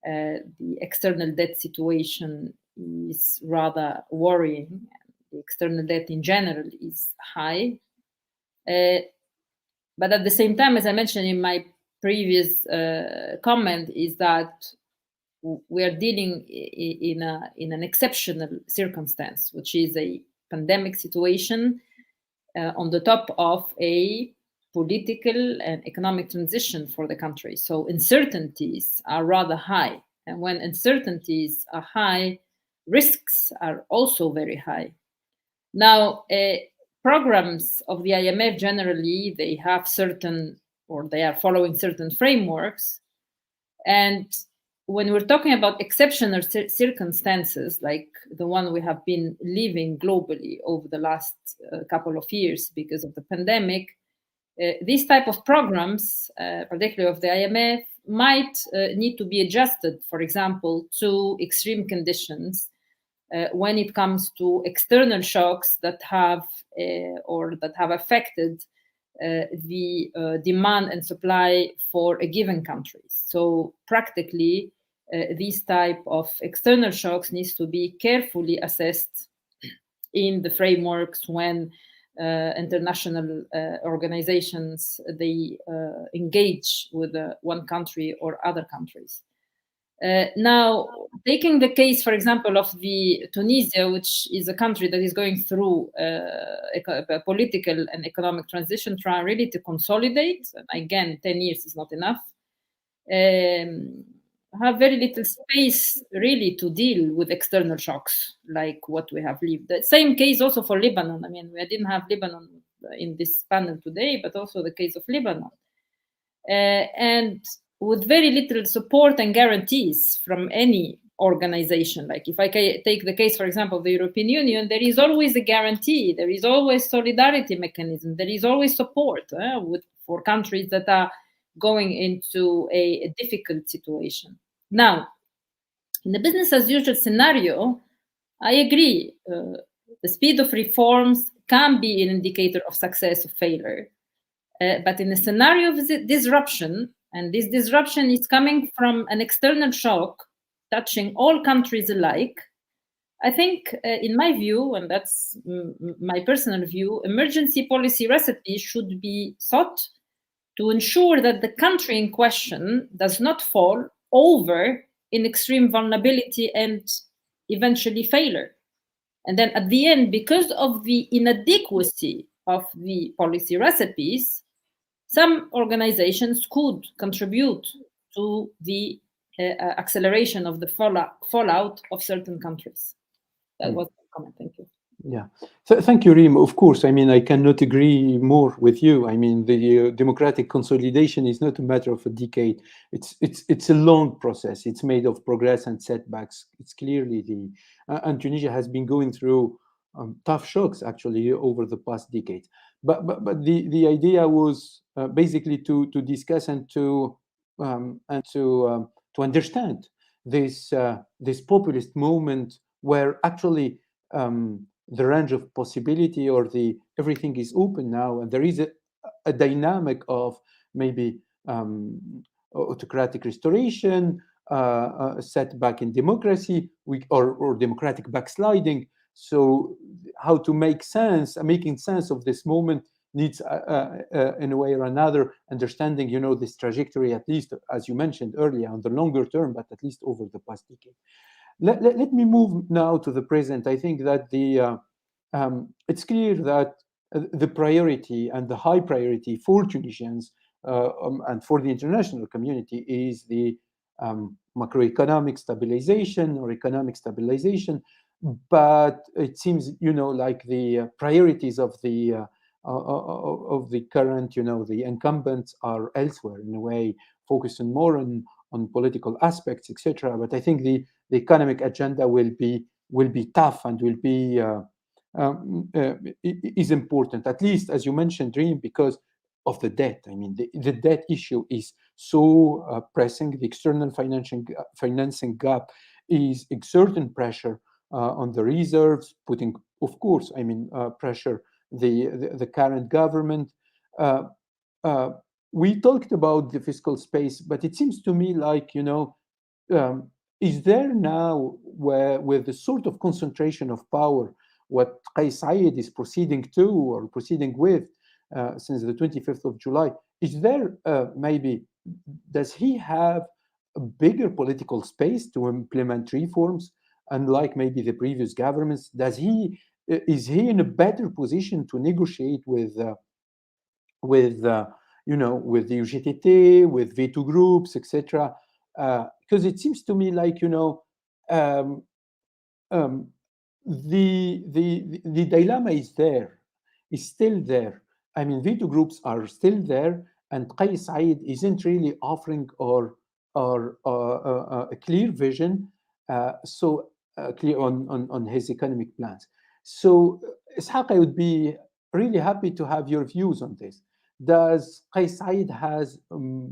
the external debt situation is rather worrying. The external debt in general is high. But at the same time, as I mentioned in my previous comment, is that we are dealing in an exceptional circumstance, which is a pandemic situation on the top of a political and economic transition for the country. So uncertainties are rather high. And when uncertainties are high, risks are also very high. Now, programs of the IMF generally, they have they are following certain frameworks. And when we're talking about exceptional circumstances, like the one we have been living globally over the last couple of years because of the pandemic, these type of programs, particularly of the IMF, might need to be adjusted, for example, to extreme conditions when it comes to external shocks that have affected the demand and supply for a given country. So practically, these type of external shocks needs to be carefully assessed in the frameworks when international organizations they engage with one country or other countries. Now, taking the case, for example, of the Tunisia, which is a country that is going through a political and economic transition, trying really to consolidate. And again, 10 years is not enough. Have very little space really to deal with external shocks like what we have lived. The same case also for Lebanon. I mean, we didn't have Lebanon in this panel today, but also the case of Lebanon. And with very little support and guarantees from any organization. Like if I take the case, for example, of the European Union, there is always a guarantee, there is always solidarity mechanism, there is always support for countries that are going into a difficult situation. Now, in the business as usual scenario, I agree, the speed of reforms can be an indicator of success or failure. But in a scenario of disruption, and this disruption is coming from an external shock, touching all countries alike, I think, in my view, and that's my personal view, emergency policy recipes should be sought to ensure that the country in question does not fall over in extreme vulnerability and eventually failure. And then at the end, because of the inadequacy of the policy recipes, some organizations could contribute to the acceleration of the fallout of certain countries. That was my comment. Thank you. Yeah, thank you, Reem. Of course, I mean, I cannot agree more with you. I mean, the democratic consolidation is not a matter of a decade. It's a long process. It's made of progress and setbacks. It's clearly and Tunisia has been going through tough shocks actually over the past decade. But the idea was basically to discuss and to understand this populist movement where actually the range of possibility or everything is open now, and there is a dynamic of maybe autocratic restoration, a setback in democracy, or democratic backsliding. So how to making sense of this moment needs, in a way or another, understanding, this trajectory, at least, as you mentioned earlier, on the longer term, but at least over the past decade. Let me move now to the present. I think that it's clear that the priority and the high priority for Tunisians and for the international community is the macroeconomic stabilization or economic stabilization. But it seems, like the priorities of the current, the incumbents are elsewhere, in a way, focusing more on political aspects, etc. But I think the economic agenda will be tough and will be is important, at least, as you mentioned, Reem, because of the debt. I mean, the debt issue is so pressing. The external financing gap is exerting pressure on the reserves, putting, of course, pressure the current government. We talked about the fiscal space, but it seems to me like, is there now, with the sort of concentration of power, what Kais Saied is proceeding with since the 25th of July, is there does he have a bigger political space to implement reforms, unlike maybe the previous governments? Is he in a better position to negotiate with the UGTT, with veto groups, etc.? Because it seems to me like, the dilemma is still there. I mean, veto groups are still there, and Kais Saied isn't really offering or a clear vision, clear on his economic plans. So, Ishaq, I would be really happy to have your views on this. Does Kais Saied has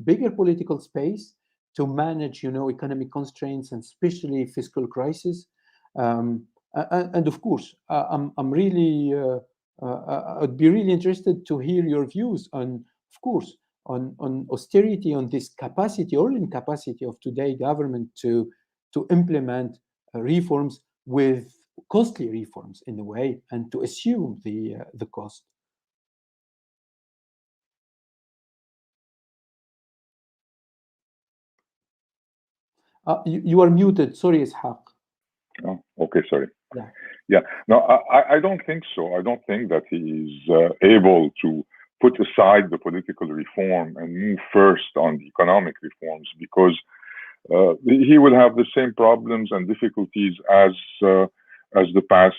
bigger political space to manage, economic constraints and especially fiscal crisis? And of course, I'm really, I'd be really interested to hear your views on, of course, on austerity, on this capacity or incapacity of today's government to implement reforms, with costly reforms in a way, and to assume the cost. You are muted. Sorry, Ishaq. Oh, okay, sorry. Yeah. Yeah. No, I don't think so. I don't think that he is able to put aside the political reform and move first on the economic reforms, because he will have the same problems and difficulties as the past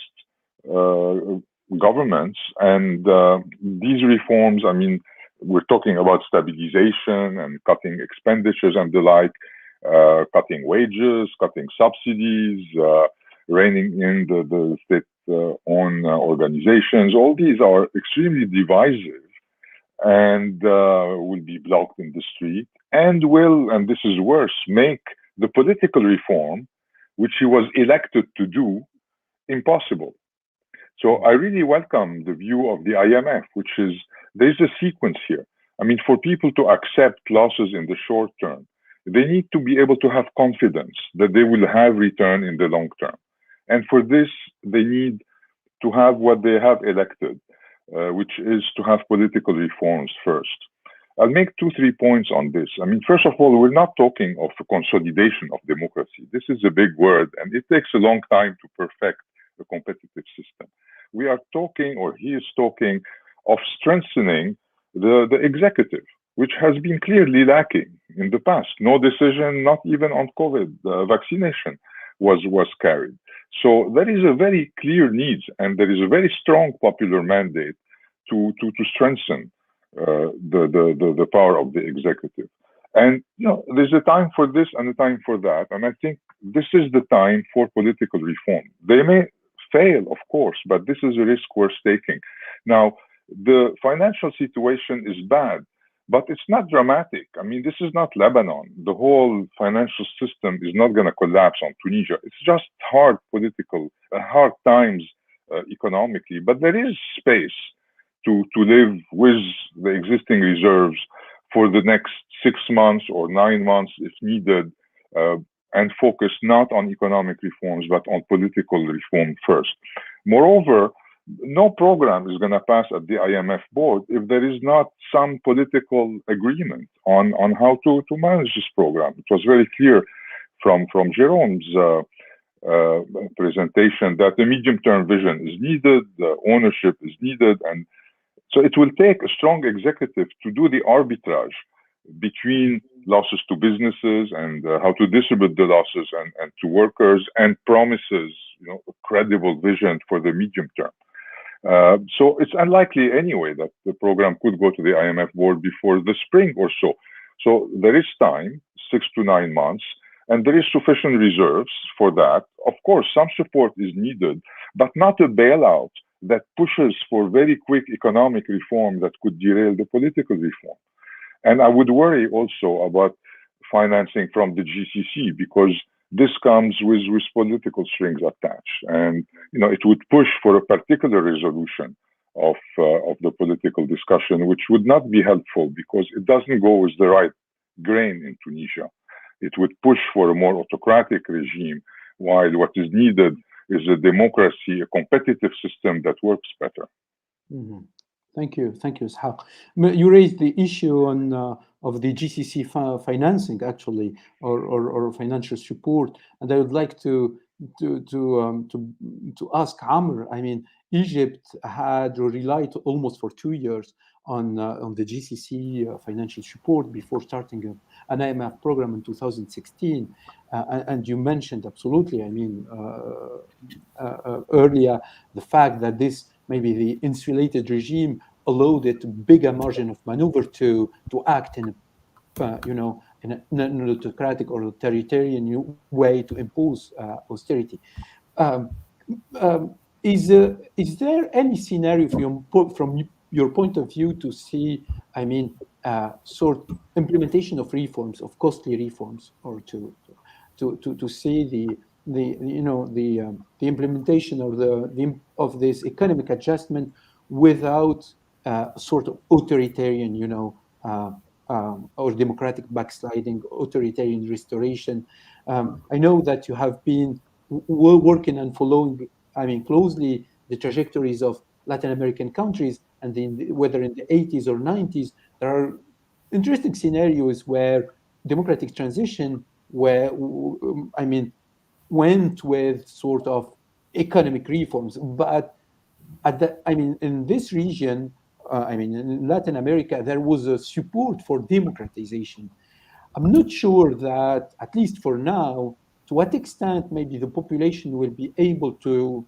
governments. And these reforms, I mean, we're talking about stabilization and cutting expenditures and the like, cutting wages, cutting subsidies, reining in the state-owned organizations. All these are extremely divisive and will be blocked in the street, and will, and this is worse, make the political reform, which he was elected to do, impossible. So I really welcome the view of the IMF, which is, there's a sequence here. I mean, for people to accept losses in the short term, they need to be able to have confidence that they will have return in the long term. And for this, they need to have what they have elected, which is to have political reforms first. I'll make 2-3 points on this. I mean, first of all, we're not talking of a consolidation of democracy. This is a big word, and it takes a long time to perfect a competitive system. We are talking, or he is talking, of strengthening the executive, which has been clearly lacking in the past. No decision, not even on COVID vaccination, was carried. So there is a very clear need, and there is a very strong popular mandate to strengthen the power of the executive. And there's a time for this and a time for that. And I think this is the time for political reform. They may fail, of course, but this is a risk we're taking. Now, the financial situation is bad, but it's not dramatic. I mean, this is not Lebanon. The whole financial system is not going to collapse on Tunisia. It's just hard times economically, but there is space to live with the existing reserves for the next 6 months or 9 months if needed, and focus not on economic reforms, but on political reform first. Moreover, no program is going to pass at the IMF board if there is not some political agreement on how to manage this program. It was very clear from Jerome's presentation that the medium-term vision is needed, the ownership is needed, and so it will take a strong executive to do the arbitrage between losses to businesses and how to distribute the losses and to workers, and promises, a credible vision for the medium term. So it's unlikely anyway that the program could go to the IMF board before the spring or so. So there is time, 6 to 9 months, and there is sufficient reserves for that. Of course, some support is needed, but not a bailout that pushes for very quick economic reform that could derail the political reform. And I would worry also about financing from the GCC, because this comes with political strings attached. And, it would push for a particular resolution of the political discussion, which would not be helpful because it doesn't go with the right grain in Tunisia. It would push for a more autocratic regime, while what is needed is a democracy, a competitive system that works better. Mm-hmm. Thank you, Ishaq. You raised the issue of the GCC financing, actually, or financial support, and I would like to ask Amr. I mean, Egypt had relied almost for 2 years on the GCC financial support before starting an IMF program in 2016, and you mentioned absolutely. I mean, earlier the fact that this maybe the insulated regime allowed it bigger margin of maneuver to act in an autocratic or authoritarian way to impose austerity. Is there any scenario from your point of view to see, I mean, sort implementation of reforms, of costly reforms, or to see the implementation of this economic adjustment without sort of authoritarian, or democratic backsliding, authoritarian restoration? I know that you have been working and following, I mean, closely the trajectories of Latin American countries, and whether in the 80s or 90s, there are interesting scenarios where democratic transition, went with sort of economic reforms, but in this region, in Latin America, there was a support for democratization. I'm not sure that, at least for now, to what extent maybe the population will be able to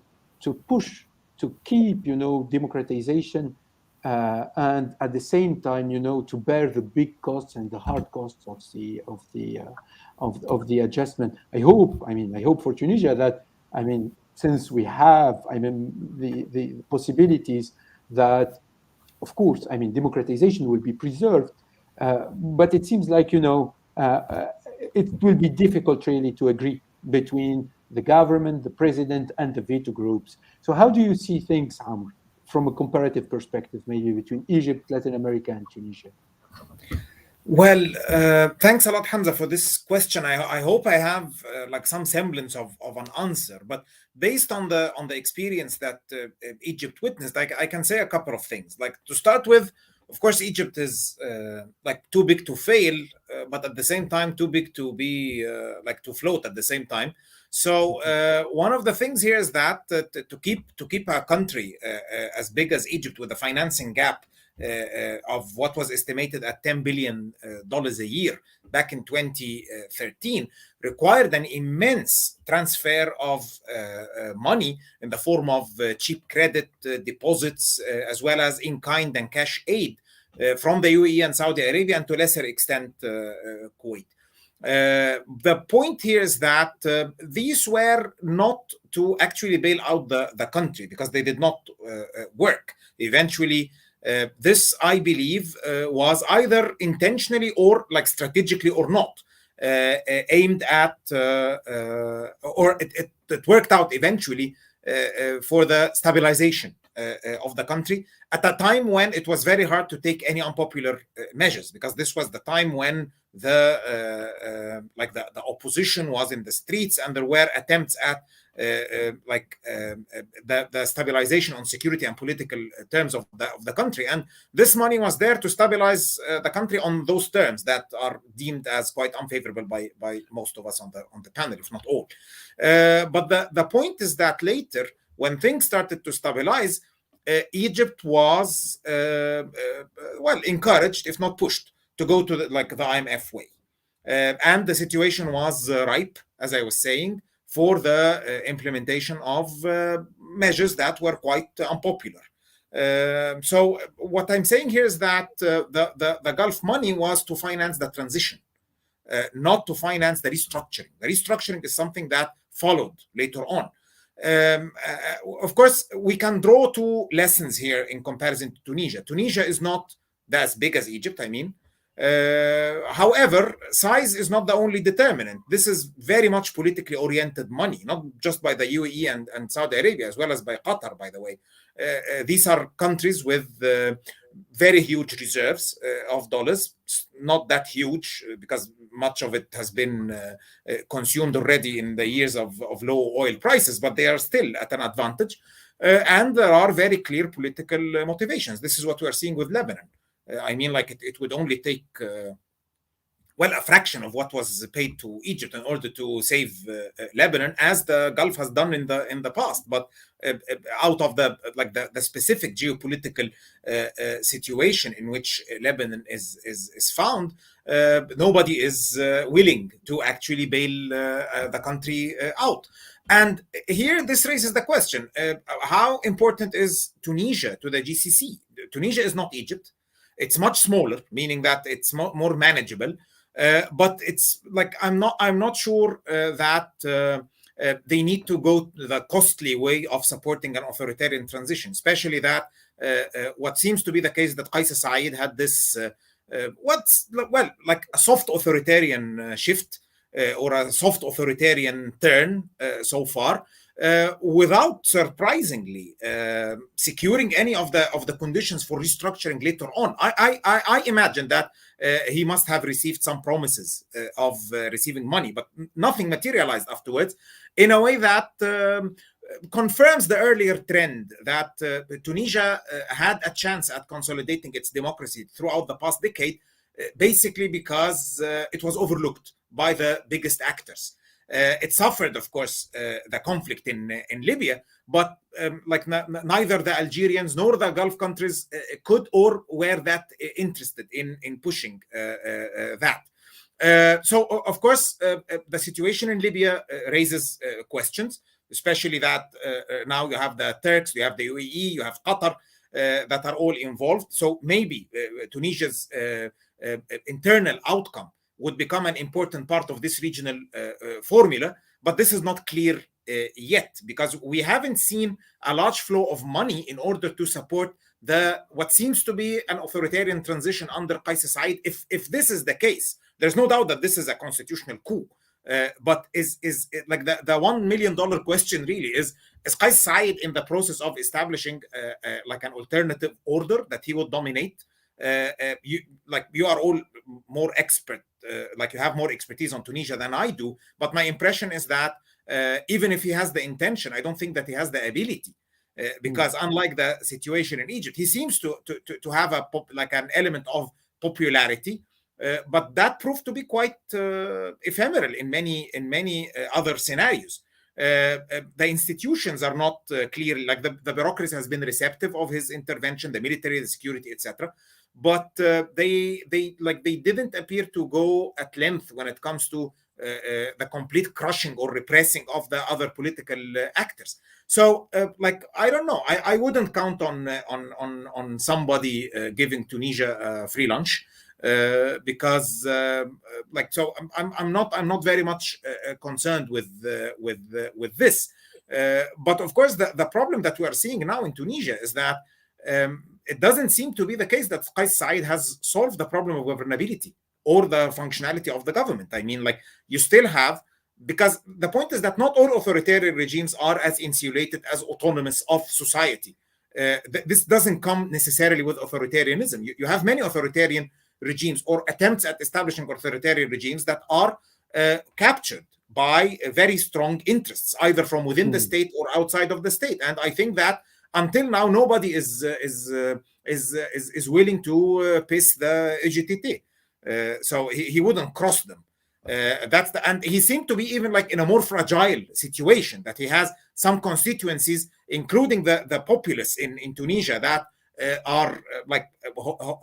push to keep, democratization, and at the same time, to bear the big costs and the hard costs of the adjustment. I hope for Tunisia that, since we have, the possibilities that, of course, democratization will be preserved, but it seems like, it will be difficult really to agree between the government, the president, and the veto groups. So how do you see things, Amr, from a comparative perspective, maybe between Egypt, Latin America, and Tunisia? Well, thanks a lot, Hamza, for this question. I hope I have like some semblance of an answer. But based on the experience that Egypt witnessed, I can say a couple of things. Like, to start with, of course, Egypt is like too big to fail, but at the same time too big to be like to float at the same time. So one of the things here is that to keep a country as big as Egypt with a financing gap of what was estimated at $10 billion a year back in 2013 required an immense transfer of money in the form of cheap credit deposits, as well as in-kind and cash aid from the UAE and Saudi Arabia, and to a lesser extent Kuwait. The point here is that these were not to actually bail out the country, because they did not work. Eventually, this, I believe, was either intentionally or like strategically or not aimed at, or it worked out eventually for the stabilization of the country at a time when it was very hard to take any unpopular measures, because this was the time when the opposition was in the streets, and there were attempts at the stabilization on security and political terms of the country, and this money was there to stabilize the country on those terms that are deemed as quite unfavorable by most of us on the panel, if not all. But the point is that later, when things started to stabilize, Egypt was encouraged, if not pushed, to go to the IMF way, and the situation was ripe, as I was saying, for the implementation of measures that were quite unpopular. So what I'm saying here is that the Gulf money was to finance the transition, not to finance the restructuring. The restructuring is something that followed later on. Of course, we can draw two lessons here in comparison to Tunisia. Tunisia is not as big as Egypt, I mean. However, size is not the only determinant. This is very much politically oriented money, not just by the UAE and Saudi Arabia, as well as by Qatar, by the way. These are countries with very huge reserves of dollars, not that huge because much of it has been consumed already in the years of low oil prices, but they are still at an advantage. And there are very clear political motivations. This is what we are seeing with Lebanon. I mean, like it would only take, a fraction of what was paid to Egypt in order to save Lebanon, as the Gulf has done in the past. But out of the specific geopolitical situation in which Lebanon is found, nobody is willing to actually bail the country out. And here, this raises the question: how important is Tunisia to the GCC? Tunisia is not Egypt. It's much smaller, meaning that it's more manageable. But it's like I'm not sure that they need to go the costly way of supporting an authoritarian transition, especially that what seems to be the case that Kais Saied had this like a soft authoritarian shift or a soft authoritarian turn so far. Without surprisingly securing any of the conditions for restructuring later on. I imagine that he must have received some promises of receiving money, but nothing materialized afterwards, in a way that confirms the earlier trend that Tunisia had a chance at consolidating its democracy throughout the past decade, basically because it was overlooked by the biggest actors. It suffered, of course, the conflict in Libya, but neither the Algerians nor the Gulf countries could or were that interested in pushing that. So, of course, the situation in Libya raises questions, especially that now you have the Turks, you have the UAE, you have Qatar, that are all involved. So maybe Tunisia's internal outcome would become an important part of this regional formula, but this is not clear yet, because we haven't seen a large flow of money in order to support what seems to be an authoritarian transition under Kais Saied. If this is the case, there's no doubt that this is a constitutional coup. But is like the $1 million question really is Kais Saied in the process of establishing like an alternative order that he would dominate you are all more expert, like you have more expertise on Tunisia than I do. But my impression is that even if he has the intention, I don't think that he has the ability. Because unlike the situation in Egypt, he seems to have like an element of popularity, but that proved to be quite ephemeral in many other scenarios. The institutions are not clear. Like the bureaucracy has been receptive of his intervention, the military, the security, etc. But they didn't appear to go at length when it comes to the complete crushing or repressing of the other political actors. So, I don't know. I wouldn't count on somebody giving Tunisia free lunch. Because I'm not very much concerned with this. But of course, the problem that we are seeing now in Tunisia is that it doesn't seem to be the case that Kais Saied has solved the problem of governability or the functionality of the government. I mean, like, you still have, because the point is that not all authoritarian regimes are as insulated as autonomous of society. This doesn't come necessarily with authoritarianism. You have many authoritarian regimes or attempts at establishing authoritarian regimes that are captured by very strong interests, either from within the state or outside of the state. And I think that until now, nobody is willing to piss the EGTT. So he wouldn't cross them. And he seemed to be even like in a more fragile situation, that he has some constituencies, including the populace in Tunisia, that are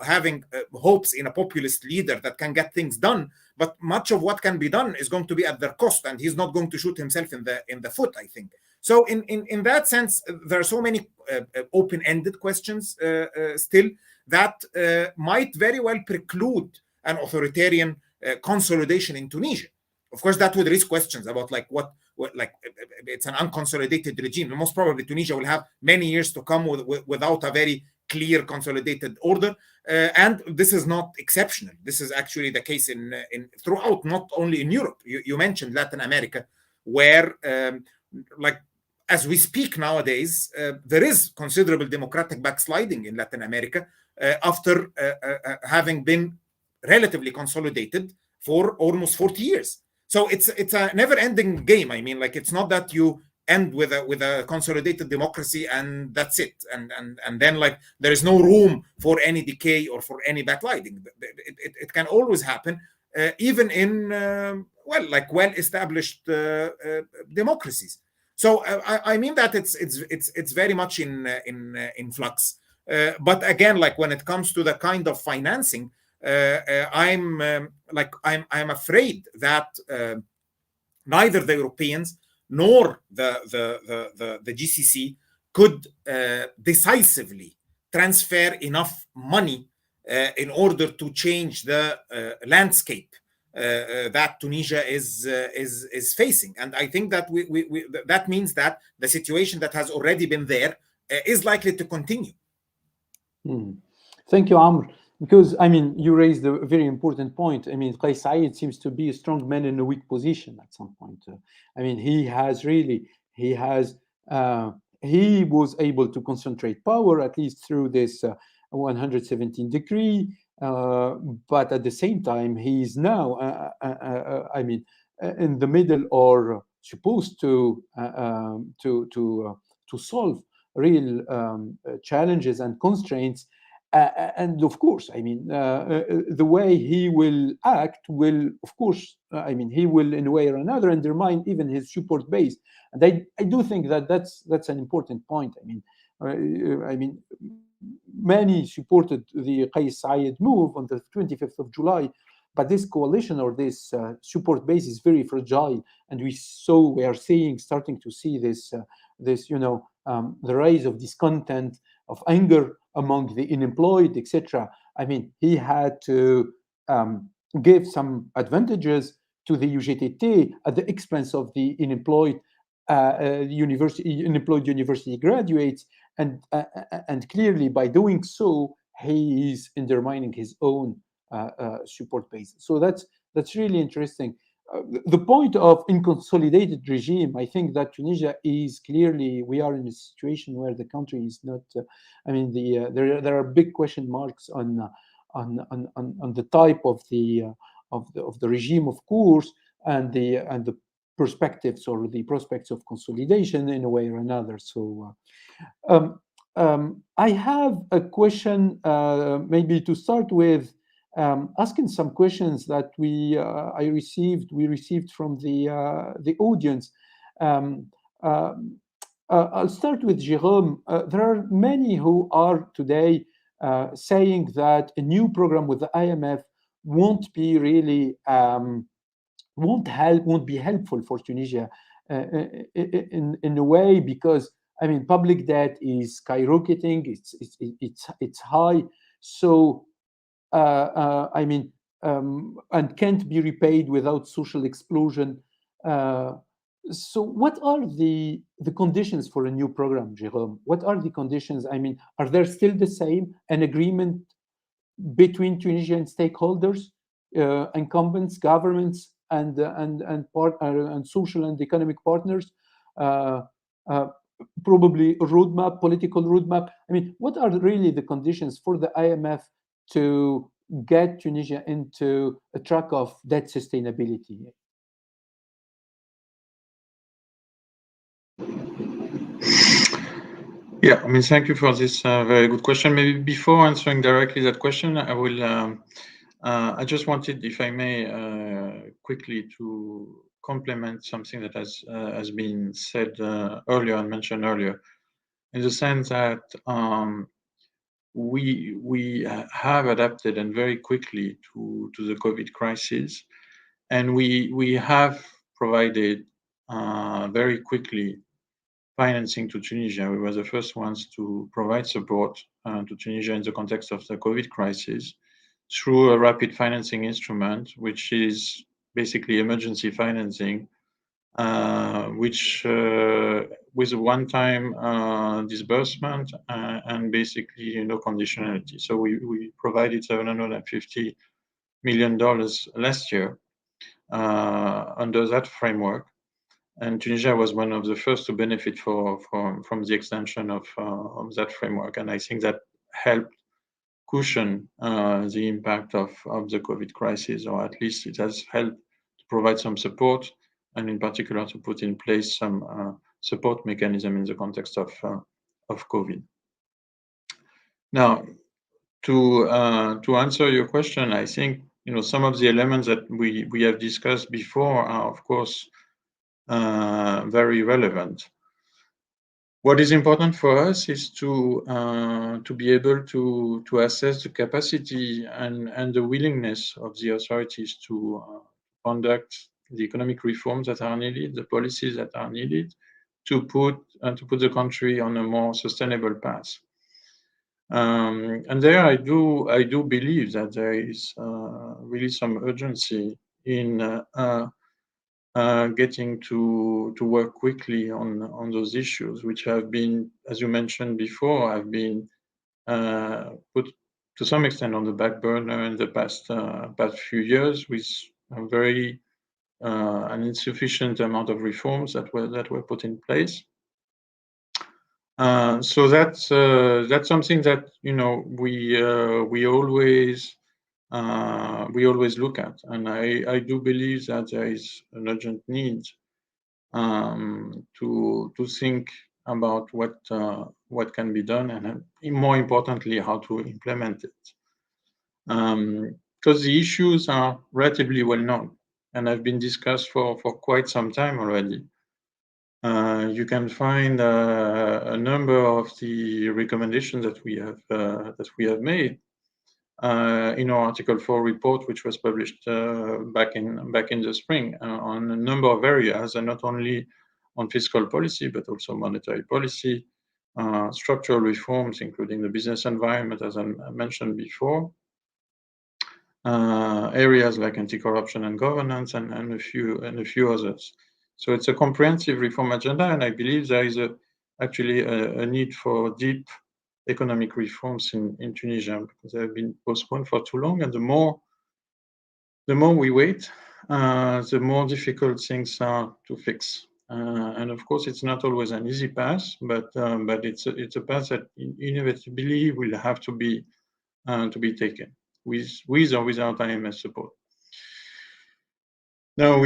having hopes in a populist leader that can get things done, but much of what can be done is going to be at their cost, and he's not going to shoot himself in the foot, I think. So in that sense, there are so many open-ended questions still that might very well preclude an authoritarian consolidation in Tunisia. Of course, that would raise questions about what it's an unconsolidated regime. Most probably Tunisia will have many years to come without a very clear consolidated order, and this is not exceptional. This is actually the case in throughout, not only in Europe. You mentioned Latin America, where as we speak nowadays, there is considerable democratic backsliding in Latin America after having been relatively consolidated for almost 40 years. So it's a never-ending game. I mean, it's not that you end with a consolidated democracy and that's it, and then there is no room for any decay or for any backsliding. It can always happen, even in well-established democracies. So I mean that it's very much in flux. But again, when it comes to the kind of financing, I'm afraid that neither the Europeans nor the GCC could decisively transfer enough money in order to change the landscape that Tunisia is facing. And I think that that means that the situation that has already been there is likely to continue. Thank you, Amr. Because, I mean, you raised a very important point. I mean, Kais Saied seems to be a strong man in a weak position at some point. I mean, he was able to concentrate power, at least through this 117 decree. But at the same time, he is now, in the middle, or supposed to solve real challenges and constraints. And of course, I mean, the way he will act will, of course, he will in a way or another undermine even his support base. And I do think that that's an important point. I mean, many supported the Kais Saied move on the 25th of July, but this coalition or this support base is very fragile, and we are starting to see this the rise of discontent, of anger among the unemployed, etc. I mean, he had to give some advantages to the UGTT at the expense of the unemployed university graduates, and clearly by doing so, he is undermining his own support base. So that's really interesting. the point of inconsolidated regime, I think that Tunisia is clearly, we are in a situation where the country is not. I mean, there are big question marks on the type of the regime, of course, and the perspectives or the prospects of consolidation in a way or another. So, I have a question, maybe to start with. Asking some questions that we received from the audience. I'll start with Jérôme. There are many who are today saying that a new program with the IMF won't be really won't be helpful for Tunisia in a way, because I mean public debt is skyrocketing. It's high. So. I mean, and can't be repaid without social explosion. So, what are the conditions for a new program, Jérôme? What are the conditions? I mean, are they still the same? An agreement between Tunisian stakeholders, incumbents, governments, and social and economic partners? Probably a roadmap, political roadmap. I mean, what are really the conditions for the IMF to get Tunisia into a track of debt sustainability? Yeah, I mean, thank you for this very good question. Maybe before answering directly that question, I will. I just wanted, if I may, quickly to complement something that has been said earlier and mentioned earlier, in the sense that we have adapted and very quickly to the COVID crisis, and we have provided very quickly financing to Tunisia. We were the first ones to provide support to Tunisia in the context of the COVID crisis through a rapid financing instrument, which is basically emergency financing, which with a one-time disbursement and basically no conditionality. So we provided $750 million last year under that framework, and Tunisia was one of the first to benefit from the extension of that framework, and I think that helped cushion the impact of the COVID crisis, or at least it has helped to provide some support, and in particular to put in place some support mechanism in the context of COVID. Now, to answer your question, I think some of the elements that we have discussed before are, of course, very relevant. What is important for us is to be able to assess the capacity and the willingness of the authorities to conduct the economic reforms that are needed, the policies that are needed to put the country on a more sustainable path. And there, I do believe that there is really some urgency in getting to work quickly on those issues, which have been, as you mentioned before, have been put to some extent on the back burner in the past few years, with an insufficient amount of reforms that were put in place. So that's something that we always look at, and I do believe that there is an urgent need to think about what can be done, and more importantly, how to implement it. Because the issues are relatively well known and have been discussed for quite some time already. You can find a number of the recommendations that we have made in our Article 4 report, which was published back in the spring, on a number of areas, and not only on fiscal policy, but also monetary policy, structural reforms, including the business environment, as I mentioned before, areas like anti-corruption and governance, and a few others. So it's a comprehensive reform agenda, and I believe there is actually a need for deep economic reforms in Tunisia, because they have been postponed for too long, and the more we wait, the more difficult things are to fix. And of course, it's not always an easy path, but it's a path that inevitably will have to be taken with or without IMF support. Now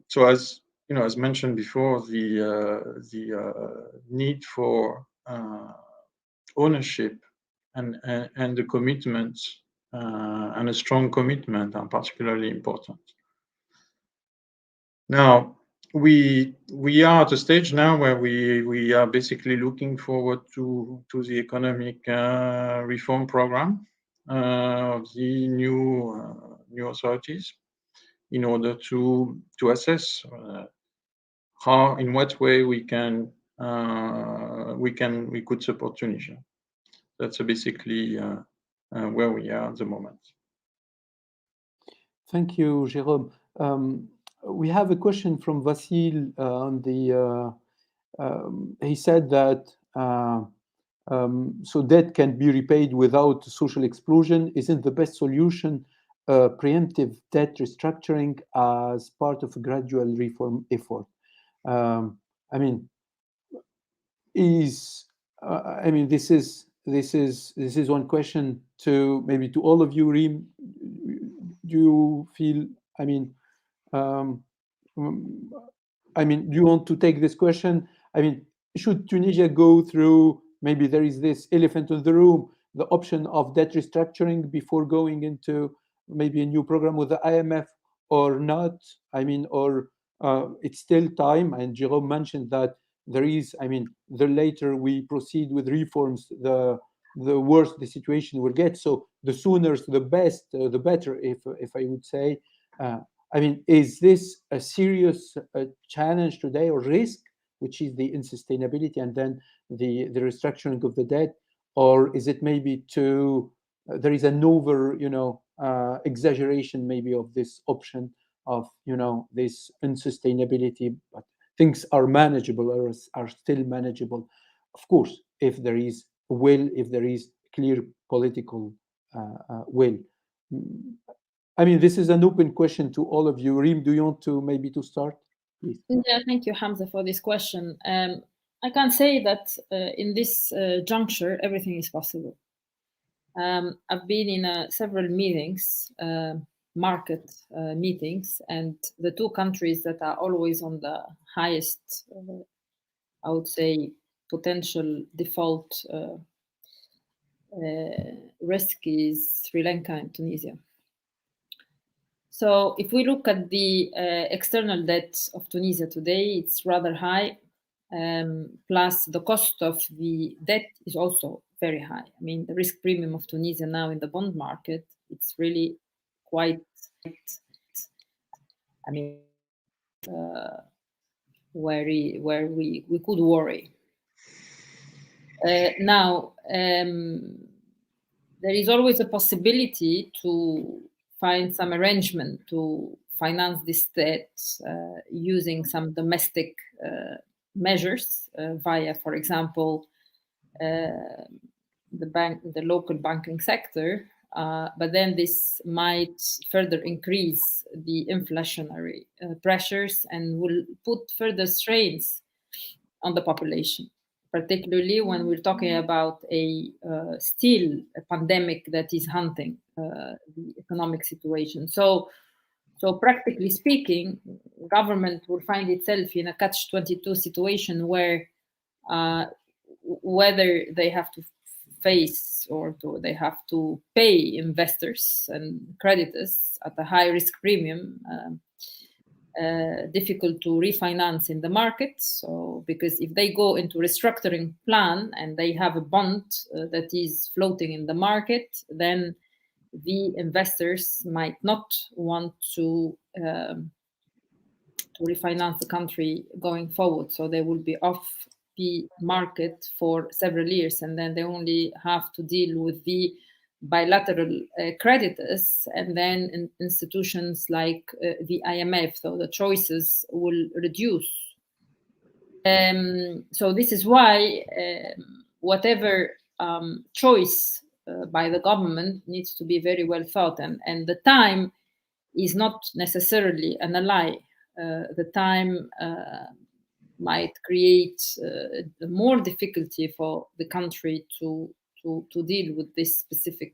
so as you know, as mentioned before, the need for ownership and the commitment and a strong commitment are particularly important. Now we are at a stage now where we are basically looking forward to the economic reform program of the new authorities, in order to assess in what way we could support Tunisia. That's basically where we are at the moment. Thank you, Jérôme. We have a question from Vasil on the. He said that so debt can be repaid without social exclusion. Isn't the best solution preemptive debt restructuring as part of a gradual reform effort? I mean, this is one question to maybe to all of you. Reem, do you feel? Do you want to take this question? Should Tunisia go through? Maybe there is this elephant in the room, the option of debt restructuring before going into maybe a new program with the IMF, or not? Or it's still time. And Jérôme mentioned that there is. The later we proceed with reforms, the worse the situation will get. So the sooner, the best, the better. If I would say. Is this a serious challenge today, or risk, which is the unsustainability and then the restructuring of the debt, or is it maybe there is an over exaggeration maybe of this option of this unsustainability, but things are manageable or are still manageable, of course, if there is will, if there is clear political will. This is an open question to all of you. Reem, do you want to maybe to start, please? Yeah, thank you, Hamza, for this question. I can say that in this juncture, everything is possible. I've been in several meetings, market meetings, and the two countries that are always on the highest, I would say, potential default risk is Sri Lanka and Tunisia. So if we look at the external debt of Tunisia today, it's rather high. Plus the cost of the debt is also very high. The risk premium of Tunisia now in the bond market, it's really quite, where we could worry. Now, there is always a possibility to find some arrangement to finance this debt using some domestic measures via, for example, the local banking sector. But then this might further increase the inflationary pressures and will put further strains on the population, particularly when we're talking about still a pandemic that is haunting the economic situation. So practically speaking, government will find itself in a catch-22 situation where whether they have to face or they have to pay investors and creditors at a high risk premium, difficult to refinance in the market. So because if they go into restructuring plan and they have a bond that is floating in the market, then the investors might not want to refinance the country going forward. So they will be off the market for several years, and then they only have to deal with the bilateral creditors and then institutions like the IMF. So the choices will reduce. So this is why whatever choice by the government needs to be very well thought, and the time is not necessarily an ally. The time might create more difficulty for the country to deal with this specific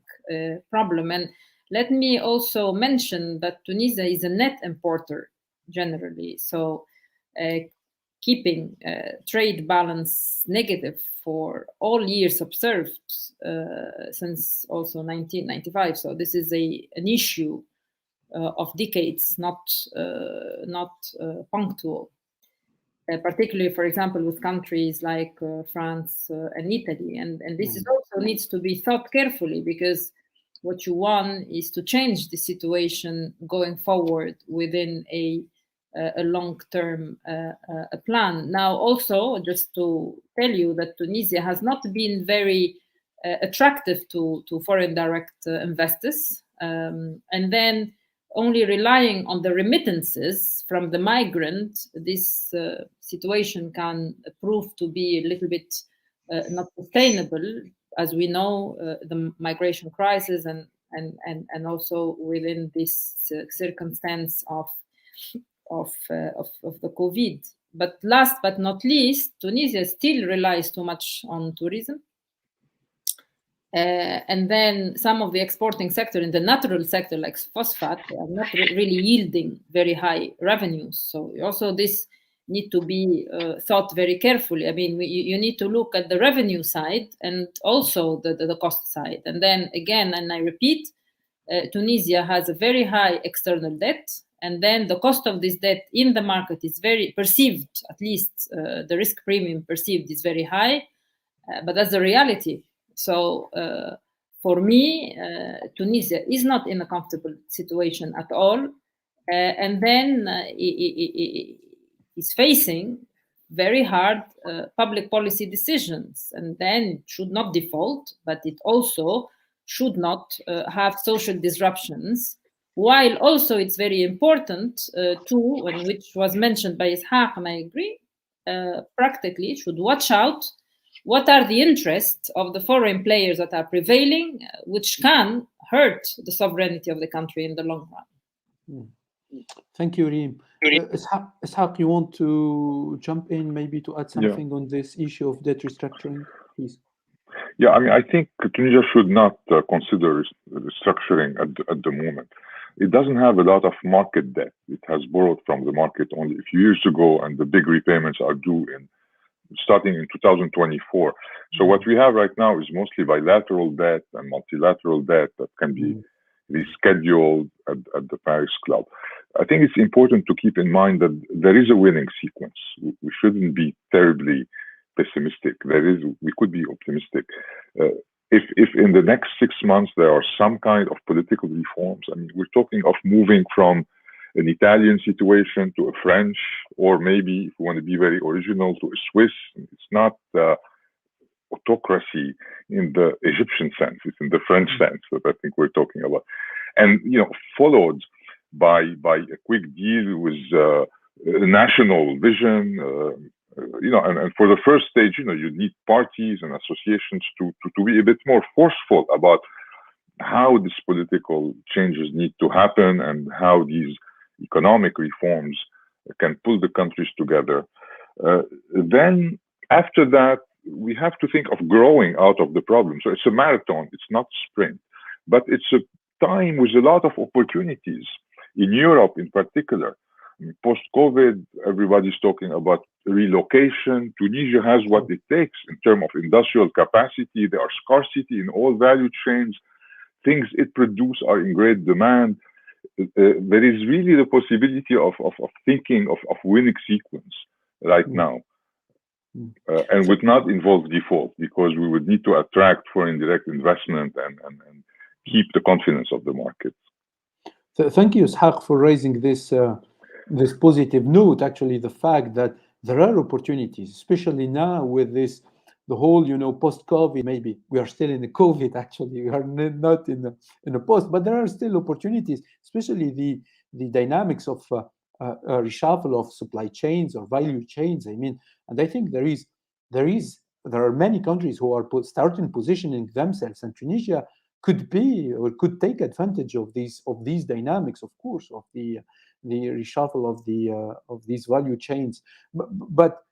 problem. And let me also mention that Tunisia is a net importer generally, so keeping trade balance negative for all years observed since also 1995. So this is an issue of decades, not punctual. Particularly, for example, with countries like France and Italy, and this is also needs to be thought carefully, because what you want is to change the situation going forward within a long-term plan. Now, also, just to tell you that Tunisia has not been very attractive to foreign direct investors, and then only relying on the remittances from the migrant, this situation can prove to be a little bit not sustainable, as we know, the migration crisis and also within this circumstance of the COVID. But last but not least, Tunisia still relies too much on tourism. And then some of the exporting sector in the natural sector, like phosphate, are not really yielding very high revenues. So also this need to be thought very carefully. I mean, you need to look at the revenue side and also the cost side. And then again, and I repeat, Tunisia has a very high external debt. And then the cost of this debt in the market is very perceived, at least the risk premium perceived is very high, but that's the reality. So for me, Tunisia is not in a comfortable situation at all. And then is facing very hard public policy decisions, and then should not default, but it also should not have social disruptions. While also it's very important too, and which was mentioned by Ishaq, and I agree, practically should watch out what are the interests of the foreign players that are prevailing, which can hurt the sovereignty of the country in the long run. Thank you, Reem. Ishaq, you want to jump in maybe to add something on this issue of debt restructuring, please? Yeah, I mean, I think Tunisia should not consider restructuring at the moment. It doesn't have a lot of market debt. It has borrowed from the market only a few years ago, and the big repayments are due starting in 2024. So what we have right now is mostly bilateral debt and multilateral debt that can be rescheduled at the Paris Club. I think it's important to keep in mind that there is a winning sequence. We shouldn't be terribly pessimistic. We could be optimistic. If in the next 6 months there are some kind of political reforms, I mean, we're talking of moving from an Italian situation to a French, or maybe, if we want to be very original, to a Swiss. It's not autocracy in the Egyptian sense, it's in the French sense that I think we're talking about. And, followed by a quick deal with a national vision, and for the first stage, you need parties and associations to be a bit more forceful about how these political changes need to happen and how these economic reforms can pull the countries together. Then after that, we have to think of growing out of the problem. So it's a marathon, it's not a sprint, but it's a time with a lot of opportunities in Europe in particular. Post-COVID, everybody's talking about relocation. Tunisia has what it takes in terms of industrial capacity. There are scarcity in all value chains. Things it produces are in great demand. There is really the possibility of thinking of winning sequence right now, and would not involve default, because we would need to attract foreign direct investment and keep the confidence of the market. Thank you, Ishaq, for raising this this positive note. Actually, the fact that there are opportunities, especially now with this, the whole, post-COVID, maybe we are still in the COVID, actually, we are not in a post, but there are still opportunities, especially the dynamics of a reshuffle of supply chains or value chains. I mean, and I think there is there are many countries who are starting positioning themselves, and Tunisia could be or could take advantage of these dynamics, of course, of the reshuffle of these value chains. But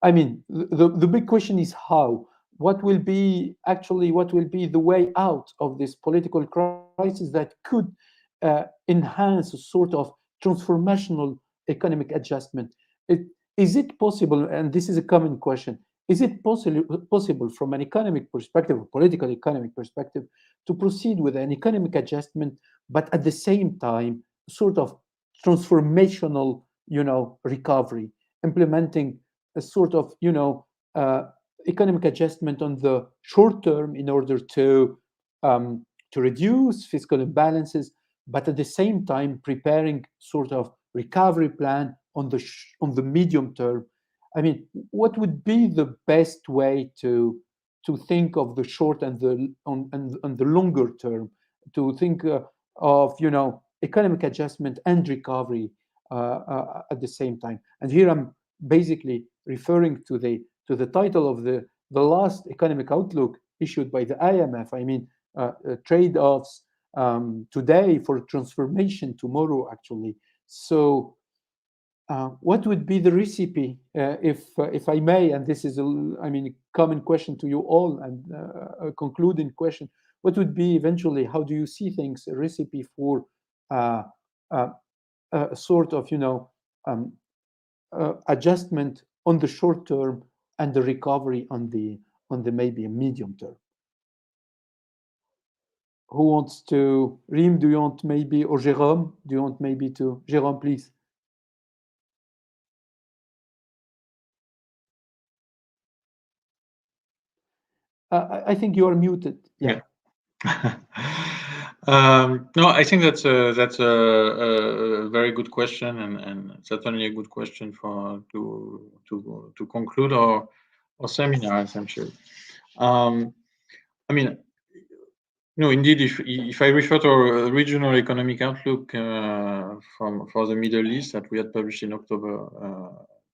I mean, the big question is how. What will be the way out of this political crisis that could enhance a sort of transformational economic adjustment? Is it possible? And this is a common question. Is it possible from an economic perspective, a political economic perspective, to proceed with an economic adjustment, but at the same time, sort of transformational, recovery, implementing a sort of, economic adjustment on the short term in order to reduce fiscal imbalances, but at the same time preparing sort of recovery plan on the medium term? I mean, what would be the best way to think of the short and the longer term, to think of economic adjustment and recovery at the same time? And here I'm basically referring to the title of the last economic outlook issued by the IMF. I mean, trade-offs today for transformation tomorrow, actually. So what would be the recipe, if I may, and this is a common question to you all, and a concluding question? What would be eventually, how do you see things, a recipe for a sort of adjustment on the short term and the recovery on the maybe a medium term? Who wants to? Reem, do you want maybe, or Jérôme, do you want maybe to? Jérôme, please. I think you are muted. Yeah. No, I think that's a very good question, and certainly a good question to conclude our seminar, essentially. I mean, no, indeed, if I refer to our regional economic outlook for the Middle East that we had published in October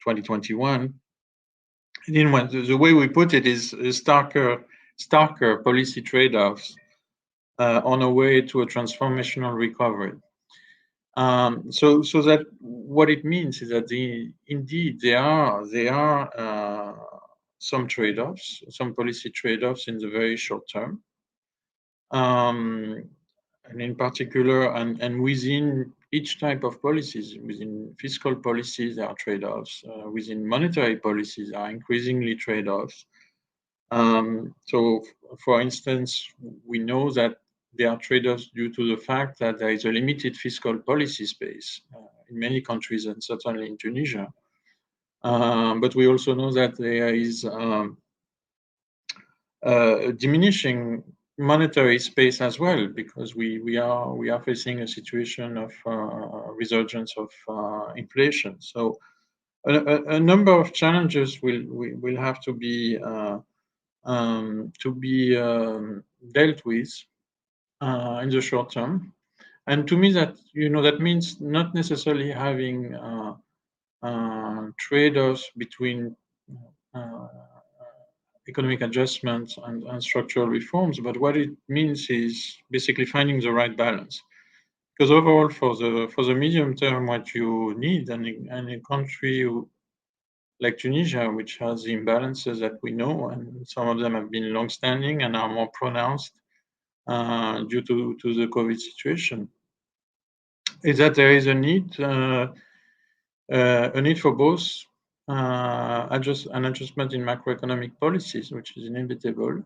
2021, the way we put it is starker policy trade-offs on a way to a transformational recovery. So that what it means is that indeed there are some trade-offs, some policy trade-offs in the very short term, and in particular, and within each type of policies, within fiscal policies there are trade-offs, within monetary policies there are increasingly trade-offs. So, for instance, we know that there are trade-offs due to the fact that there is a limited fiscal policy space in many countries, and certainly in Tunisia. But we also know that there is diminishing monetary space as well, because we are facing a situation of resurgence of inflation. So a number of challenges will have to be dealt with in the short term. And to me, that that means not necessarily having trade-offs between economic adjustments and structural reforms, but what it means is basically finding the right balance. Because overall, for the medium term, what you need in a country like Tunisia, which has the imbalances that we know, and some of them have been long-standing and are more pronounced due to the COVID situation, is that there is a need for both an adjustment in macroeconomic policies, which is inevitable,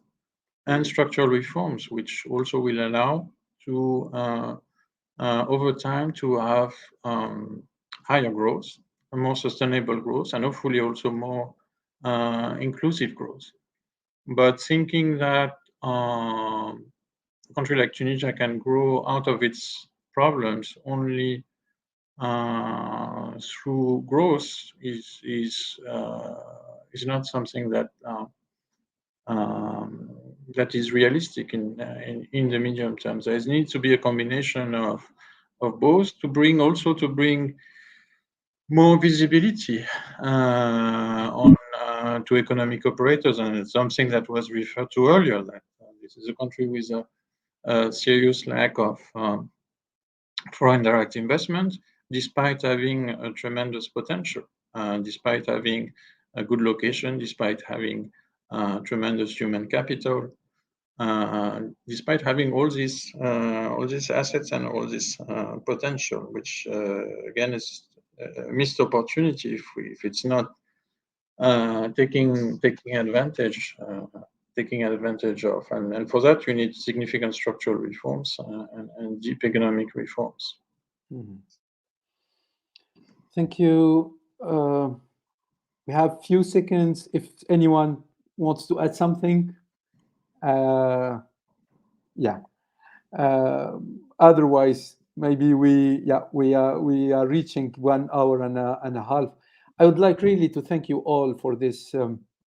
and structural reforms, which also will allow to over time to have higher growth, a more sustainable growth, and hopefully also more inclusive growth. But thinking that a country like Tunisia can grow out of its problems only through growth is not something that that is realistic in the medium term. There needs to be a combination of both to bring more visibility on to economic operators, and it's something that was referred to earlier, that this is a country with a serious lack of foreign direct investment, despite having a tremendous potential, despite having a good location, despite having tremendous human capital, despite having all these assets and all this potential, which again is a missed opportunity if it's not taking advantage of, and for that you need significant structural reforms and deep economic reforms. Mm-hmm. Thank you. We have few seconds if anyone wants to add something. Yeah. Otherwise, maybe we are reaching 1 hour and a half. I would like really to thank you all for this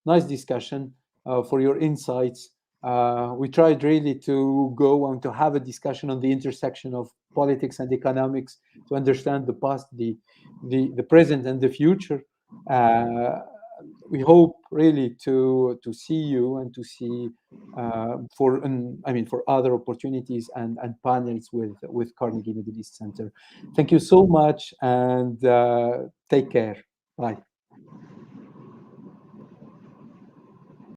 nice discussion, for your insights. We tried really to go on to have a discussion on the intersection of politics and economics to understand the past, the present, and the future. We hope really to see you and to see for other opportunities and panels with Carnegie Middle East Center. Thank you so much, and take care. Bye.